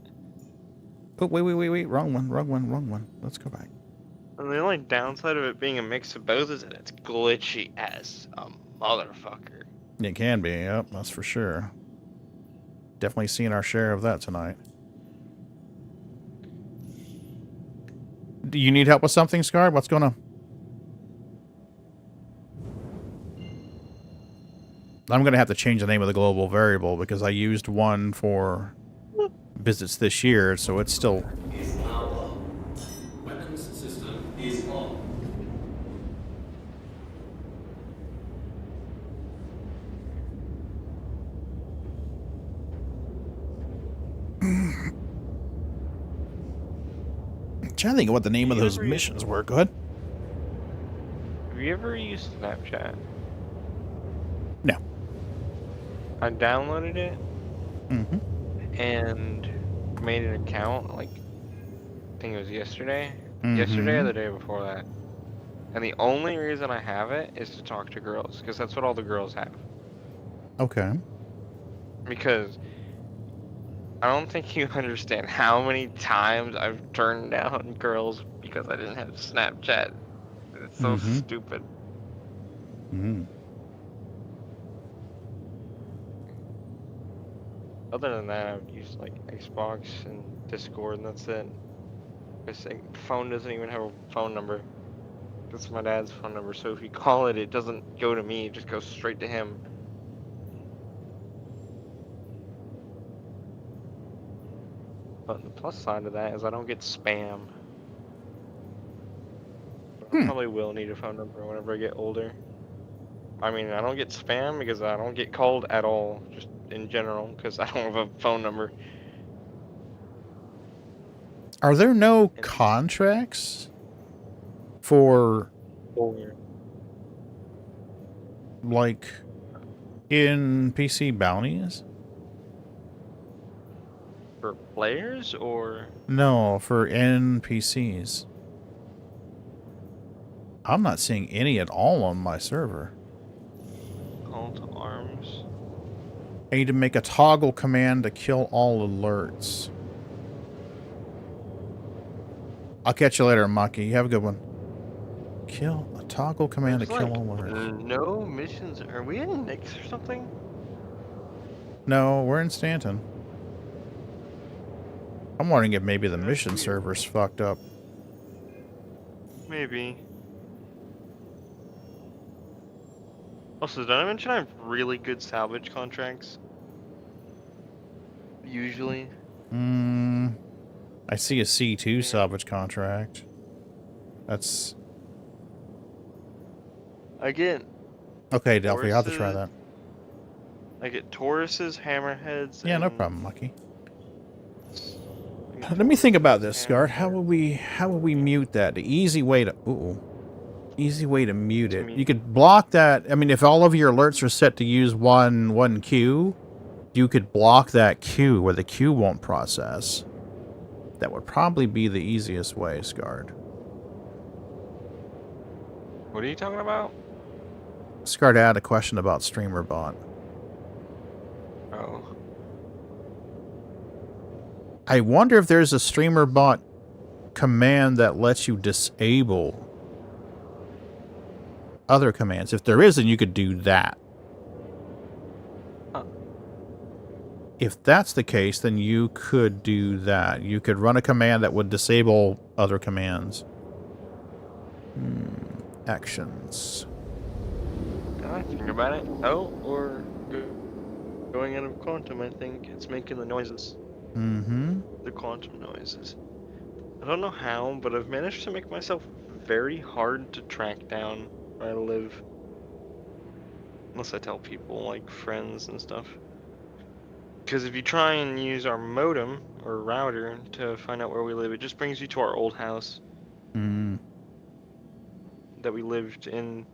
Oh, wait. Wrong one. Let's go back. And the only downside of it being a mix of both is that it's glitchy as a motherfucker. It can be, yep, that's for sure. Definitely seen our share of that tonight. Do you need help with something, Scar? What's going on? I'm going to have to change the name of the global variable because I used one for visits this year, so it's still... Weapons system is on. I'm trying to think of what the name of those missions were. Go ahead. Have you ever used Snapchat? No. I downloaded it Mm-hmm. and made an account, like, I think it was yesterday. Mm-hmm. Yesterday or the day before that. And the only reason I have it is to talk to girls, because that's what all the girls have. Okay. Because I don't think you understand how many times I've turned down girls because I didn't have Snapchat. It's so stupid. Mm-hmm. Other than that, I've used like Xbox and Discord, and that's it. I think phone doesn't even have a phone number. That's my dad's phone number, so if you call it, it doesn't go to me, it just goes straight to him. But the plus side of that is I don't get spam. I probably will need a phone number whenever I get older. I mean, I don't get spam because I don't get called at all, just in general, because I don't have a phone number. Are there no contracts for, like, in PC bounties? For players, or? No, for NPCs. I'm not seeing any at all on my server. Call to arms. I need to make a toggle command to kill all alerts. I'll catch you later, Maki. You have a good one. Kill a toggle command to kill all alerts. No missions. Are we in Nix or something? No, we're in Stanton. I'm wondering if maybe the mission server's fucked up. Maybe. Also, did I mention I have really good salvage contracts? Usually. I see a C2 salvage contract. That's... I get... Okay, Delphi, I'll have to try that. I get Tauruses, Hammerheads, yeah, no problem, Lucky. Let me think about this, Scar. How will we mute that? The easy way to... Easy way to mute it. You could block that. I mean, if all of your alerts are set to use one queue, you could block that queue where the queue won't process. That would probably be the easiest way, Scarred. What are you talking about? Scarred had a question about Streamer Bot. Oh. I wonder if there's a Streamer Bot command that lets you disable other commands. If there isn't, you could do that. Huh. If that's the case, then you could do that. You could run a command that would disable other commands. Actions. Can I think about it? Oh, or going out of quantum, I think. It's making the noises. Mm-hmm. The quantum noises. I don't know how, but I've managed to make myself very hard to track down where I live. Unless I tell people, like friends and stuff. Because if you try and use our modem or router to find out where we live, it just brings you to our old house. Mm. That we lived in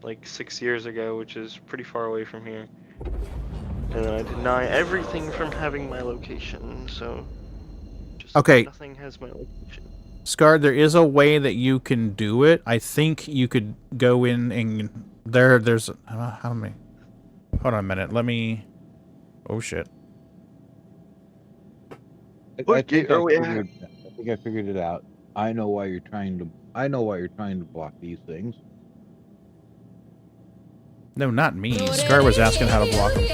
like 6 years ago, which is pretty far away from here. And then I deny everything from having my location, so just okay. Nothing has my location. Scarred, there is a way that you can do it. I think you could go in and there's how many? Hold on a minute. Let me. Oh shit. I think I figured it out. I know why you're trying to block these things. No, not me. Scar was asking how to block them.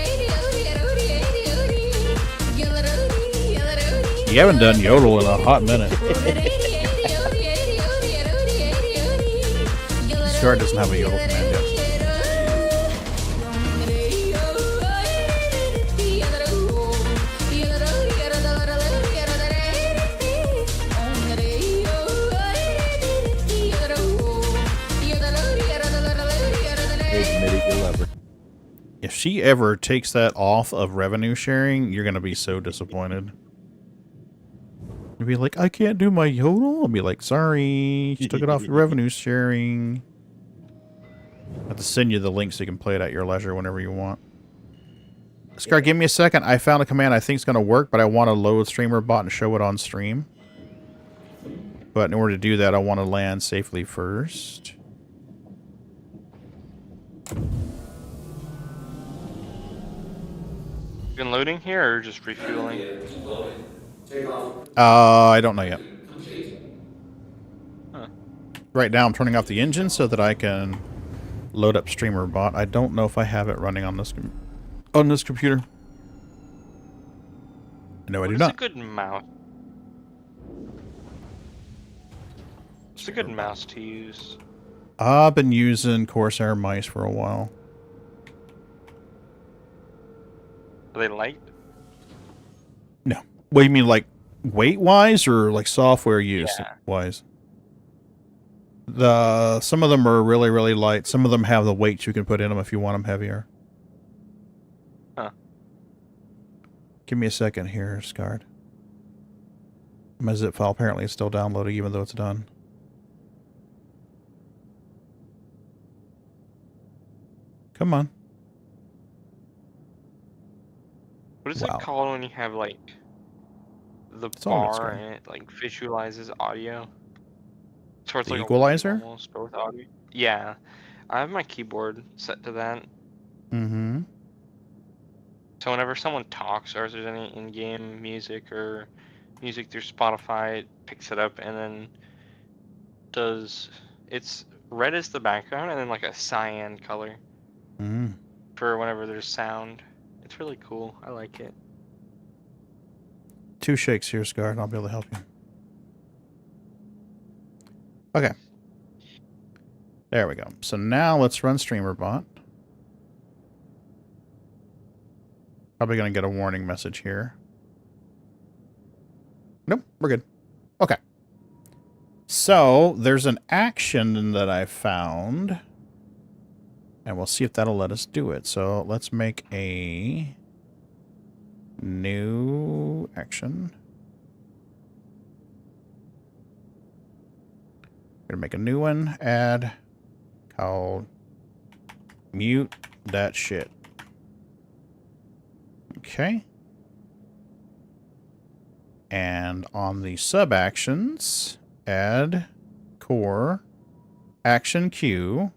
You haven't done yodel in a hot minute. Scar doesn't have a yodel command yet. If she ever takes that off of revenue sharing, you're going to be so disappointed. You'll be like, I can't do my yodel. I'll be like, sorry, she took it off your revenue sharing. I have to send you the link so you can play it at your leisure whenever you want. Scar, give me a second. I found a command I think is going to work, but I want to load streamer bot and show it on stream. But in order to do that, I want to land safely first. Been loading here or just refueling? I don't know yet. Huh. Right now I'm turning off the engine so that I can load up streamer bot. I don't know if I have it running on this computer. No, I do not. What's a good mouse? What's a good mouse to use? I've been using Corsair mice for a while. Are they light? No. What do you mean, like weight-wise or like software use-wise? Some of them are really, really light. Some of them have the weights you can put in them if you want them heavier. Huh. Give me a second here, Scarred. My zip file apparently is still downloading even though it's done. Come on. What is it called when you have like the bar and it like visualizes audio? So it's the like equalizer? Almost, but with audio. Yeah, I have my keyboard set to that. Mm-hmm. So whenever someone talks or if there's any in-game music or music through Spotify, it picks it up and then it's red as the background and then like a cyan color for whenever there's sound. It's really cool. I like it. 2 shakes here, Scar, and I'll be able to help you. Okay. There we go. So now let's run StreamerBot. Probably going to get a warning message here. Nope, we're good. Okay. So there's an action that I found. And we'll see if that'll let us do it. So let's make a new action. Gonna make a new one, add, called mute that shit. Okay. And on the sub actions, add core action queue.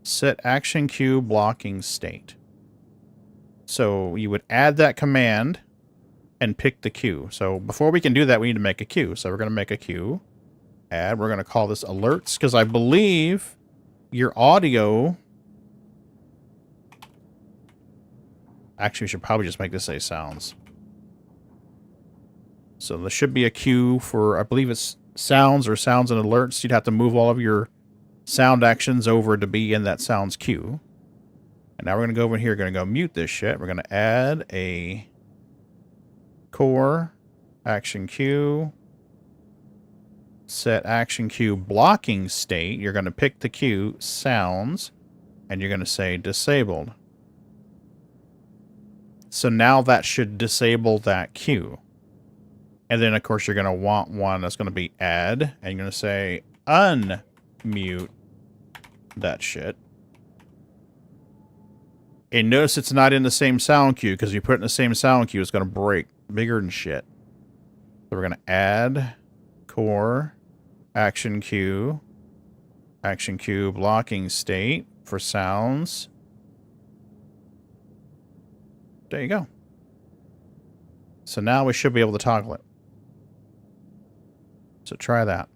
Set action queue blocking state. So you would add that command and pick the queue. So before we can do that, we need to make a queue. So we're going to make a queue. Add. We're going to call this alerts because I believe your audio. Actually, we should probably just make this say sounds. So there should be a queue for, I believe it's sounds or sounds and alerts. You'd have to move all of your sound actions over to be in that sounds queue. And now we're going to go over here. We're going to go mute this shit. We're going to add a core action cue. Set action cue blocking state. You're going to pick the cue sounds. And you're going to say disabled. So now that should disable that cue. And then, of course, you're going to want one that's going to be add. And you're going to say unmute that shit. And notice it's not in the same sound cue, because if you put it in the same sound cue, it's going to break bigger than shit. So we're going to add core action cue blocking state for sounds. There you go. So now we should be able to toggle it. So try that.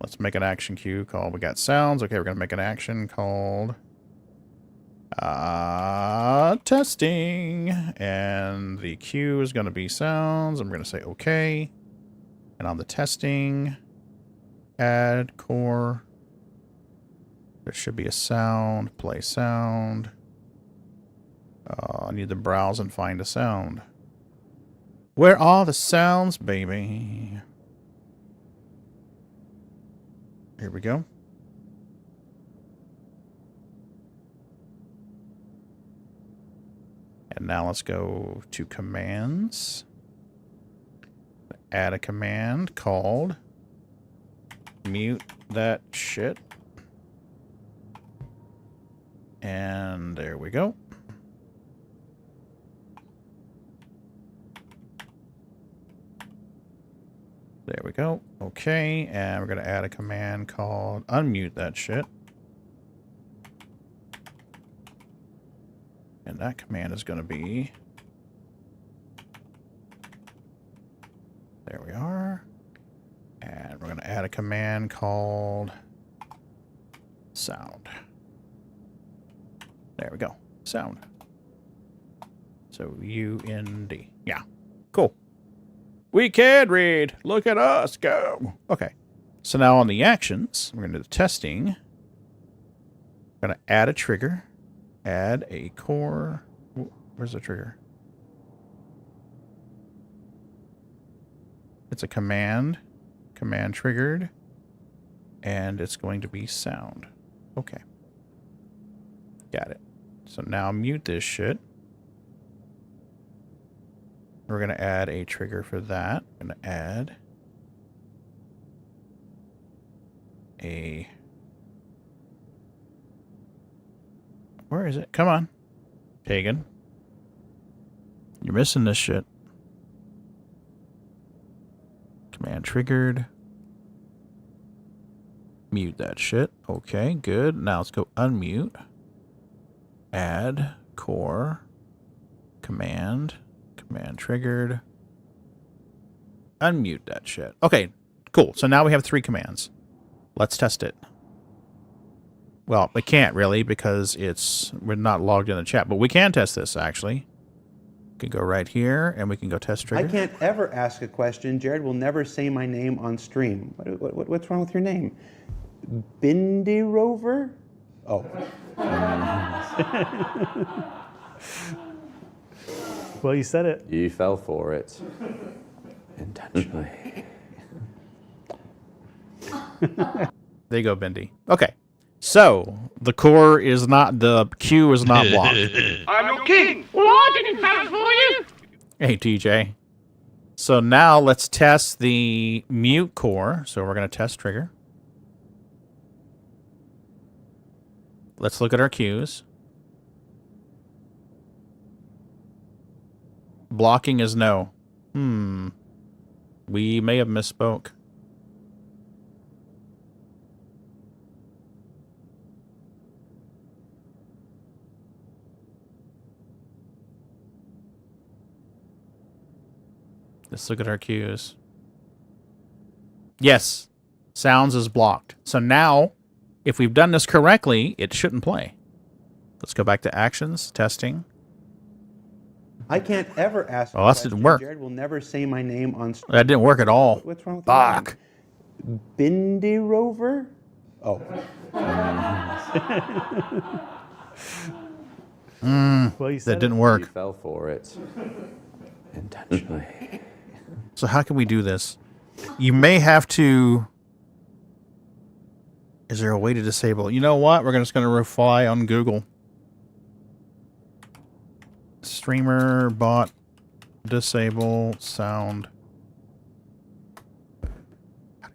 Let's make an action cue called, we got sounds. Okay, we're going to make an action called testing. And the cue is going to be sounds. I'm going to say okay. And on the testing, add core. There should be a sound, play sound. I need to browse and find a sound. Where are the sounds, baby? Here we go. And now let's go to commands. Add a command called mute that shit. And there we go. There we go. Okay, and we're going to add a command called unmute that shit. And that command is going to be... There we are. And we're going to add a command called sound. There we go. Sound. So U-N-D. Yeah. Cool. We can read. Look at us go. Okay. So now on the actions, we're going to do the testing. We're going to add a trigger. Add a core. Where's the trigger? It's a command. Command triggered. And it's going to be sound. Okay. Got it. So now mute this shit. We're going to add a trigger for that. We're going to add a... Where is it? Come on. Pagan. You're missing this shit. Command triggered. Mute that shit. Okay, good. Now let's go unmute. Add core. Command. Command triggered. Unmute that shit. Okay, cool. So now we have 3 commands. Let's test it. Well, we can't really because we're not logged in the chat, but we can test this actually. We can go right here and we can go test trigger. I can't ever ask a question. Jared will never say my name on stream. What's wrong with your name? Bindi Rover? Oh. Well, you said it. You fell for it. Intentionally. There you go, Bindi. Okay. So, the core is not, the queue is not blocked. I'm your king! Well, I didn't fight for you! Hey, TJ. So now let's test the mute core. So we're going to test trigger. Let's look at our cues. Blocking is no. We may have misspoke. Let's look at our cues. Yes, sounds is blocked. So now, if we've done this correctly, it shouldn't play. Let's go back to actions, testing. I can't ever ask. Oh, that didn't work. Jared will never say my name on stream. That didn't work at all. What's wrong with Fuck. your name? Bindi Rover? Oh. Well, you said That didn't it. work. You fell for it. Intentionally. So how can we do this? You may have to... Is there a way to disable? You know what? We're just going to rely on Google. Streamer bot disable sound.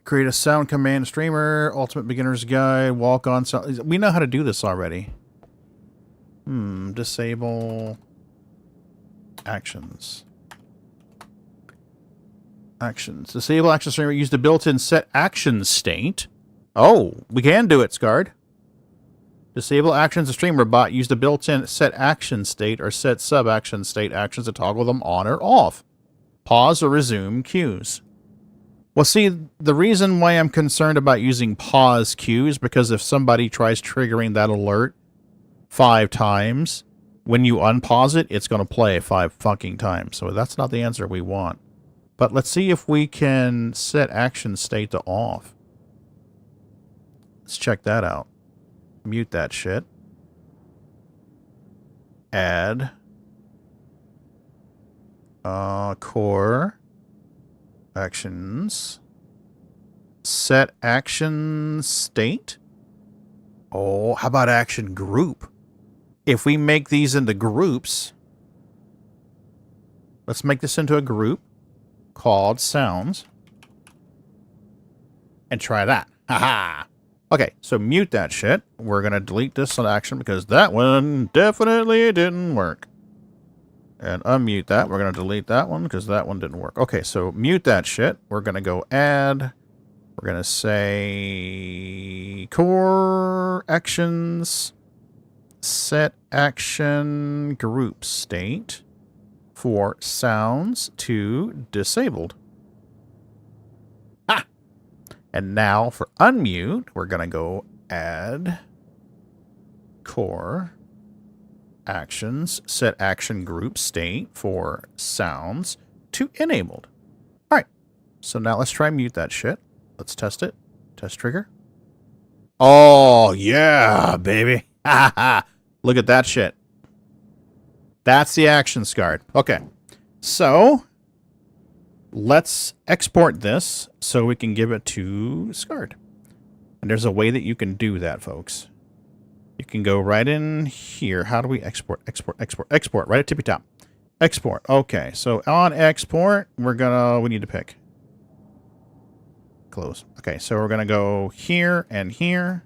Create a sound command streamer, ultimate beginner's guide, walk on sound. We know how to do this already. Disable actions. Actions. Disable action streamer. Use the built-in set action state. Oh, we can do it, Scarred. Disable actions of streamer bot. Use the built-in set action state or set sub-action state actions to toggle them on or off. Pause or resume cues. Well, see, the reason why I'm concerned about using pause cues because if somebody tries triggering that alert 5 times, when you unpause it, it's going to play 5 fucking times. So that's not the answer we want. But let's see if we can set action state to off. Let's check that out. Mute that shit. Add. Core. Actions. Set action state. Oh, how about action group? If we make these into groups. Let's make this into a group called sounds. And try that. Haha. Okay, so mute that shit. We're going to delete this on action because that one definitely didn't work. And unmute that. We're going to delete that one because that one didn't work. Okay, so mute that shit. We're going to go add. We're going to say core actions. Set action group state for sounds to disabled. Ah! And now for unmute, we're going to go add core actions, set action group state for sounds to enabled. All right. So now let's try mute that shit. Let's test it. Test trigger. Oh, yeah, baby. Look at that shit. That's the action Scarred. Okay. So let's export this so we can give it to Scarred. And there's a way that you can do that, folks. You can go right in here. How do we export? Export. Right at tippy top. Export. Okay. So on export, we need to pick. Close. Okay. So we're going to go here and here.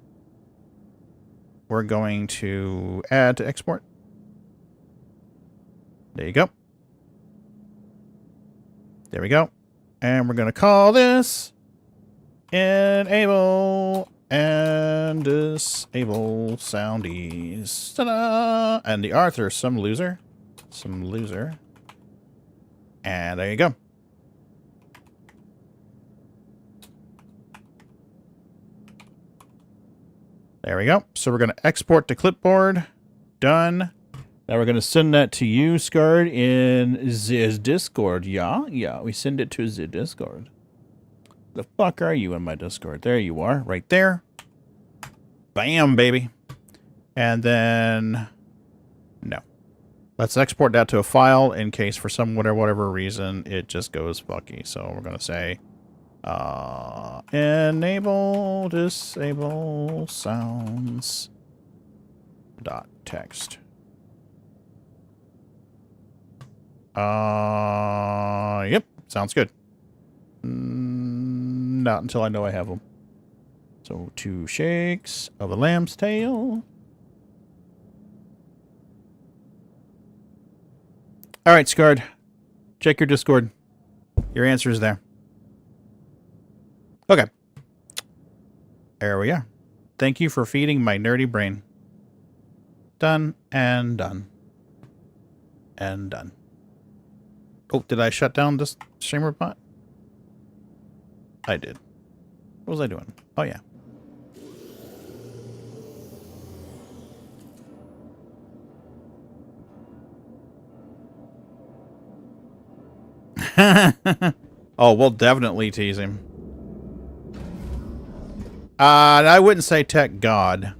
We're going to add to export. There you go. There we go. And we're going to call this enable and disable soundies. Ta-da! And the Arthur, some loser. And there you go. There we go. So we're going to export to clipboard. Done. Now we're going to send that to you, Scarred, in the Discord. Yeah, we send it to the Discord. The fuck are you in my Discord? There you are, right there. Bam, baby. And then, no. Let's export that to a file in case for some whatever reason it just goes fucky. So we're going to say, enable, disable, sounds, dot text. Yep, sounds good. Not until I know I have them. So 2 shakes of a lamb's tail. All right, Scarred. Check your Discord. Your answer is there. Okay. There we are. Thank you for feeding my nerdy brain. Done and done. And done. Oh, did I shut down this streamer bot? I did. What was I doing? Oh, yeah. Oh, we'll definitely tease him. I wouldn't say tech god.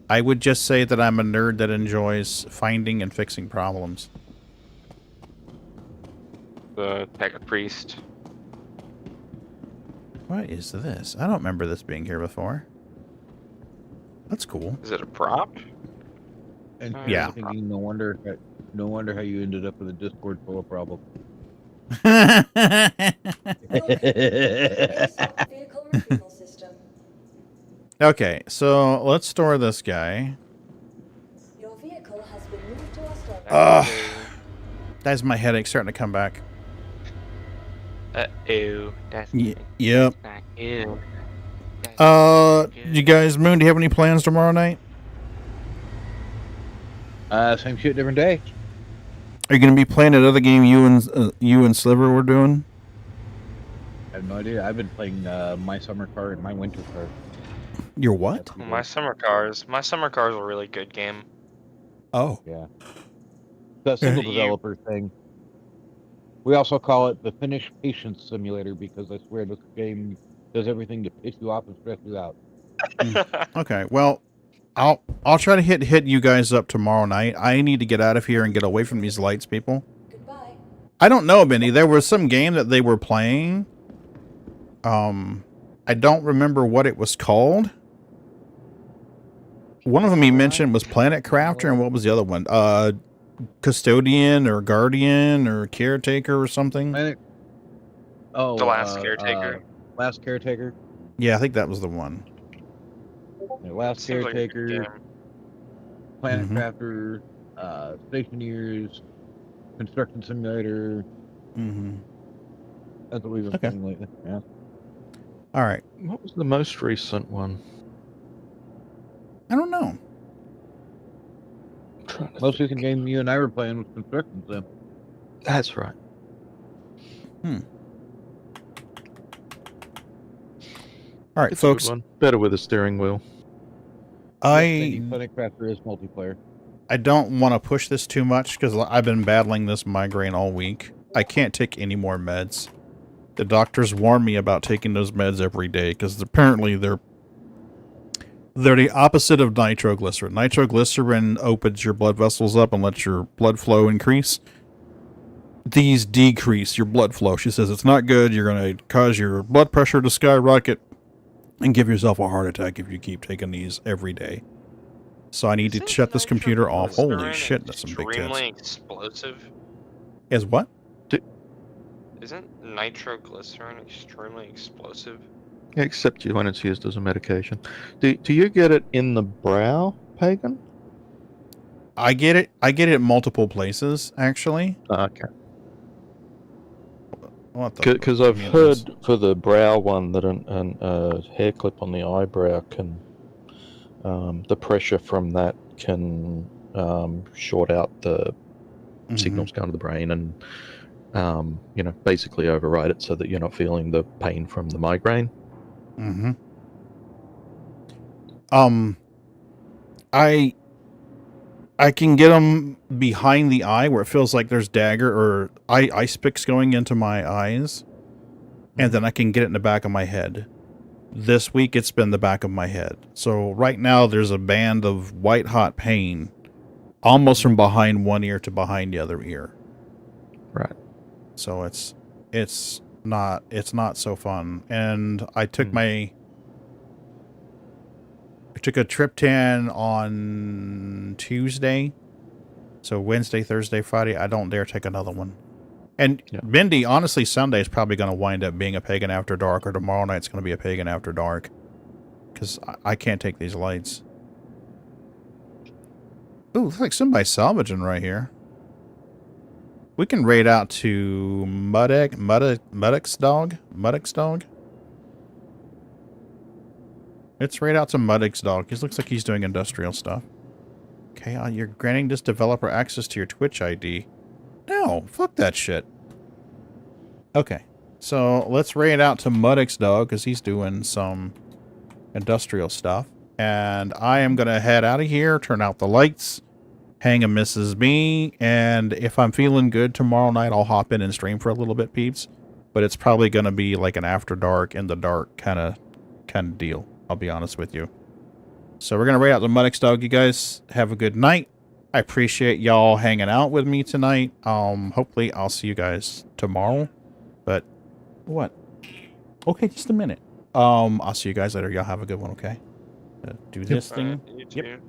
I would just say that I'm a nerd that enjoys finding and fixing problems. The Pagan priest. What is this? I don't remember this being here before. That's cool. Is it a prop? And yeah. Thinking, no wonder how you ended up with a Discord full of problems. Okay, so let's store this guy. Your vehicle has been moved to our storage. That's my headache starting to come back. Uh-oh. That's yep. not good. You guys, Moon, do you have any plans tomorrow night? Same shit, different day. Are you going to be playing that other game you and Sliver were doing? I have no idea. I've been playing My Summer Car and My Winter Car. Your what? My summer cars are a really good game. Oh. Yeah. It's a single developer thing. We also call it the Finnish Patience Simulator because I swear this game does everything to piss you off and stress you out. Okay, well, I'll try to hit you guys up tomorrow night. I need to get out of here and get away from these lights, people. Goodbye. I don't know, Benny. There was some game that they were playing. I don't remember what it was called. One of them he mentioned was Planet Crafter, and what was the other one? Custodian or Guardian or Caretaker or something? The Last Caretaker. Last Caretaker? Yeah, I think that was the one. Last Caretaker, Planet Crafter, Stationeers, Construction Simulator. That's what we've been playing lately. Yeah. All right. What was the most recent one? I don't know. Most recent game you and I were playing was Construction Sim. That's right. All right, It's folks. a good one. Better with a steering wheel. Planet Crafter is multiplayer. I don't want to push this too much because I've been battling this migraine all week. I can't take any more meds. The doctors warn me about taking those meds every day because apparently they're the opposite of nitroglycerin. Nitroglycerin opens your blood vessels up and lets your blood flow increase. These decrease your blood flow. She says it's not good. You're going to cause your blood pressure to skyrocket and give yourself a heart attack if you keep taking these every day. So I need to shut this computer off. Holy shit, that's some big tits. Extremely explosive. Is what? Isn't nitroglycerin extremely explosive? Except when it's used as a medication. Do you get it in the brow, Pagan? I get it. I get it multiple places, actually. Okay. Because I've heard for the brow one that a hair clip on the eyebrow can, the pressure from that can short out the signals going to the brain and, basically override it so that you're not feeling the pain from the migraine. I can get them behind the eye where it feels like there's dagger or ice picks going into my eyes. And then I can get it in the back of my head. This week it's been the back of my head. So right now there's a band of white hot pain almost from behind one ear to behind the other ear. Right. So it's not so fun. And I took I took a triptan on Tuesday. So Wednesday, Thursday, Friday, I don't dare take another one. And Bendy, honestly, Sunday is probably going to wind up being a Pagan After Dark, or tomorrow night's going to be a Pagan After Dark. Because I can't take these lights. Ooh, looks like somebody's salvaging right here. We can raid out to Muddock's dog. Let's raid out to Muddock's dog. He looks like he's doing industrial stuff. Okay, you're granting this developer access to your Twitch ID. No, fuck that shit. Okay, so let's raid out to Muddock's dog because he's doing some industrial stuff. And I am going to head out of here, turn out the lights, hang a Mrs. B, and if I'm feeling good tomorrow night, I'll hop in and stream for a little bit, peeps. But it's probably going to be like an after dark, in the dark kind of deal. I'll be honest with you. So we're going to rate out the Muddix dog. You guys have a good night. I appreciate y'all hanging out with me tonight. Hopefully I'll see you guys tomorrow. But what? Okay, just a minute. I'll see you guys later. Y'all have a good one, okay? Do this thing. You Yep. too.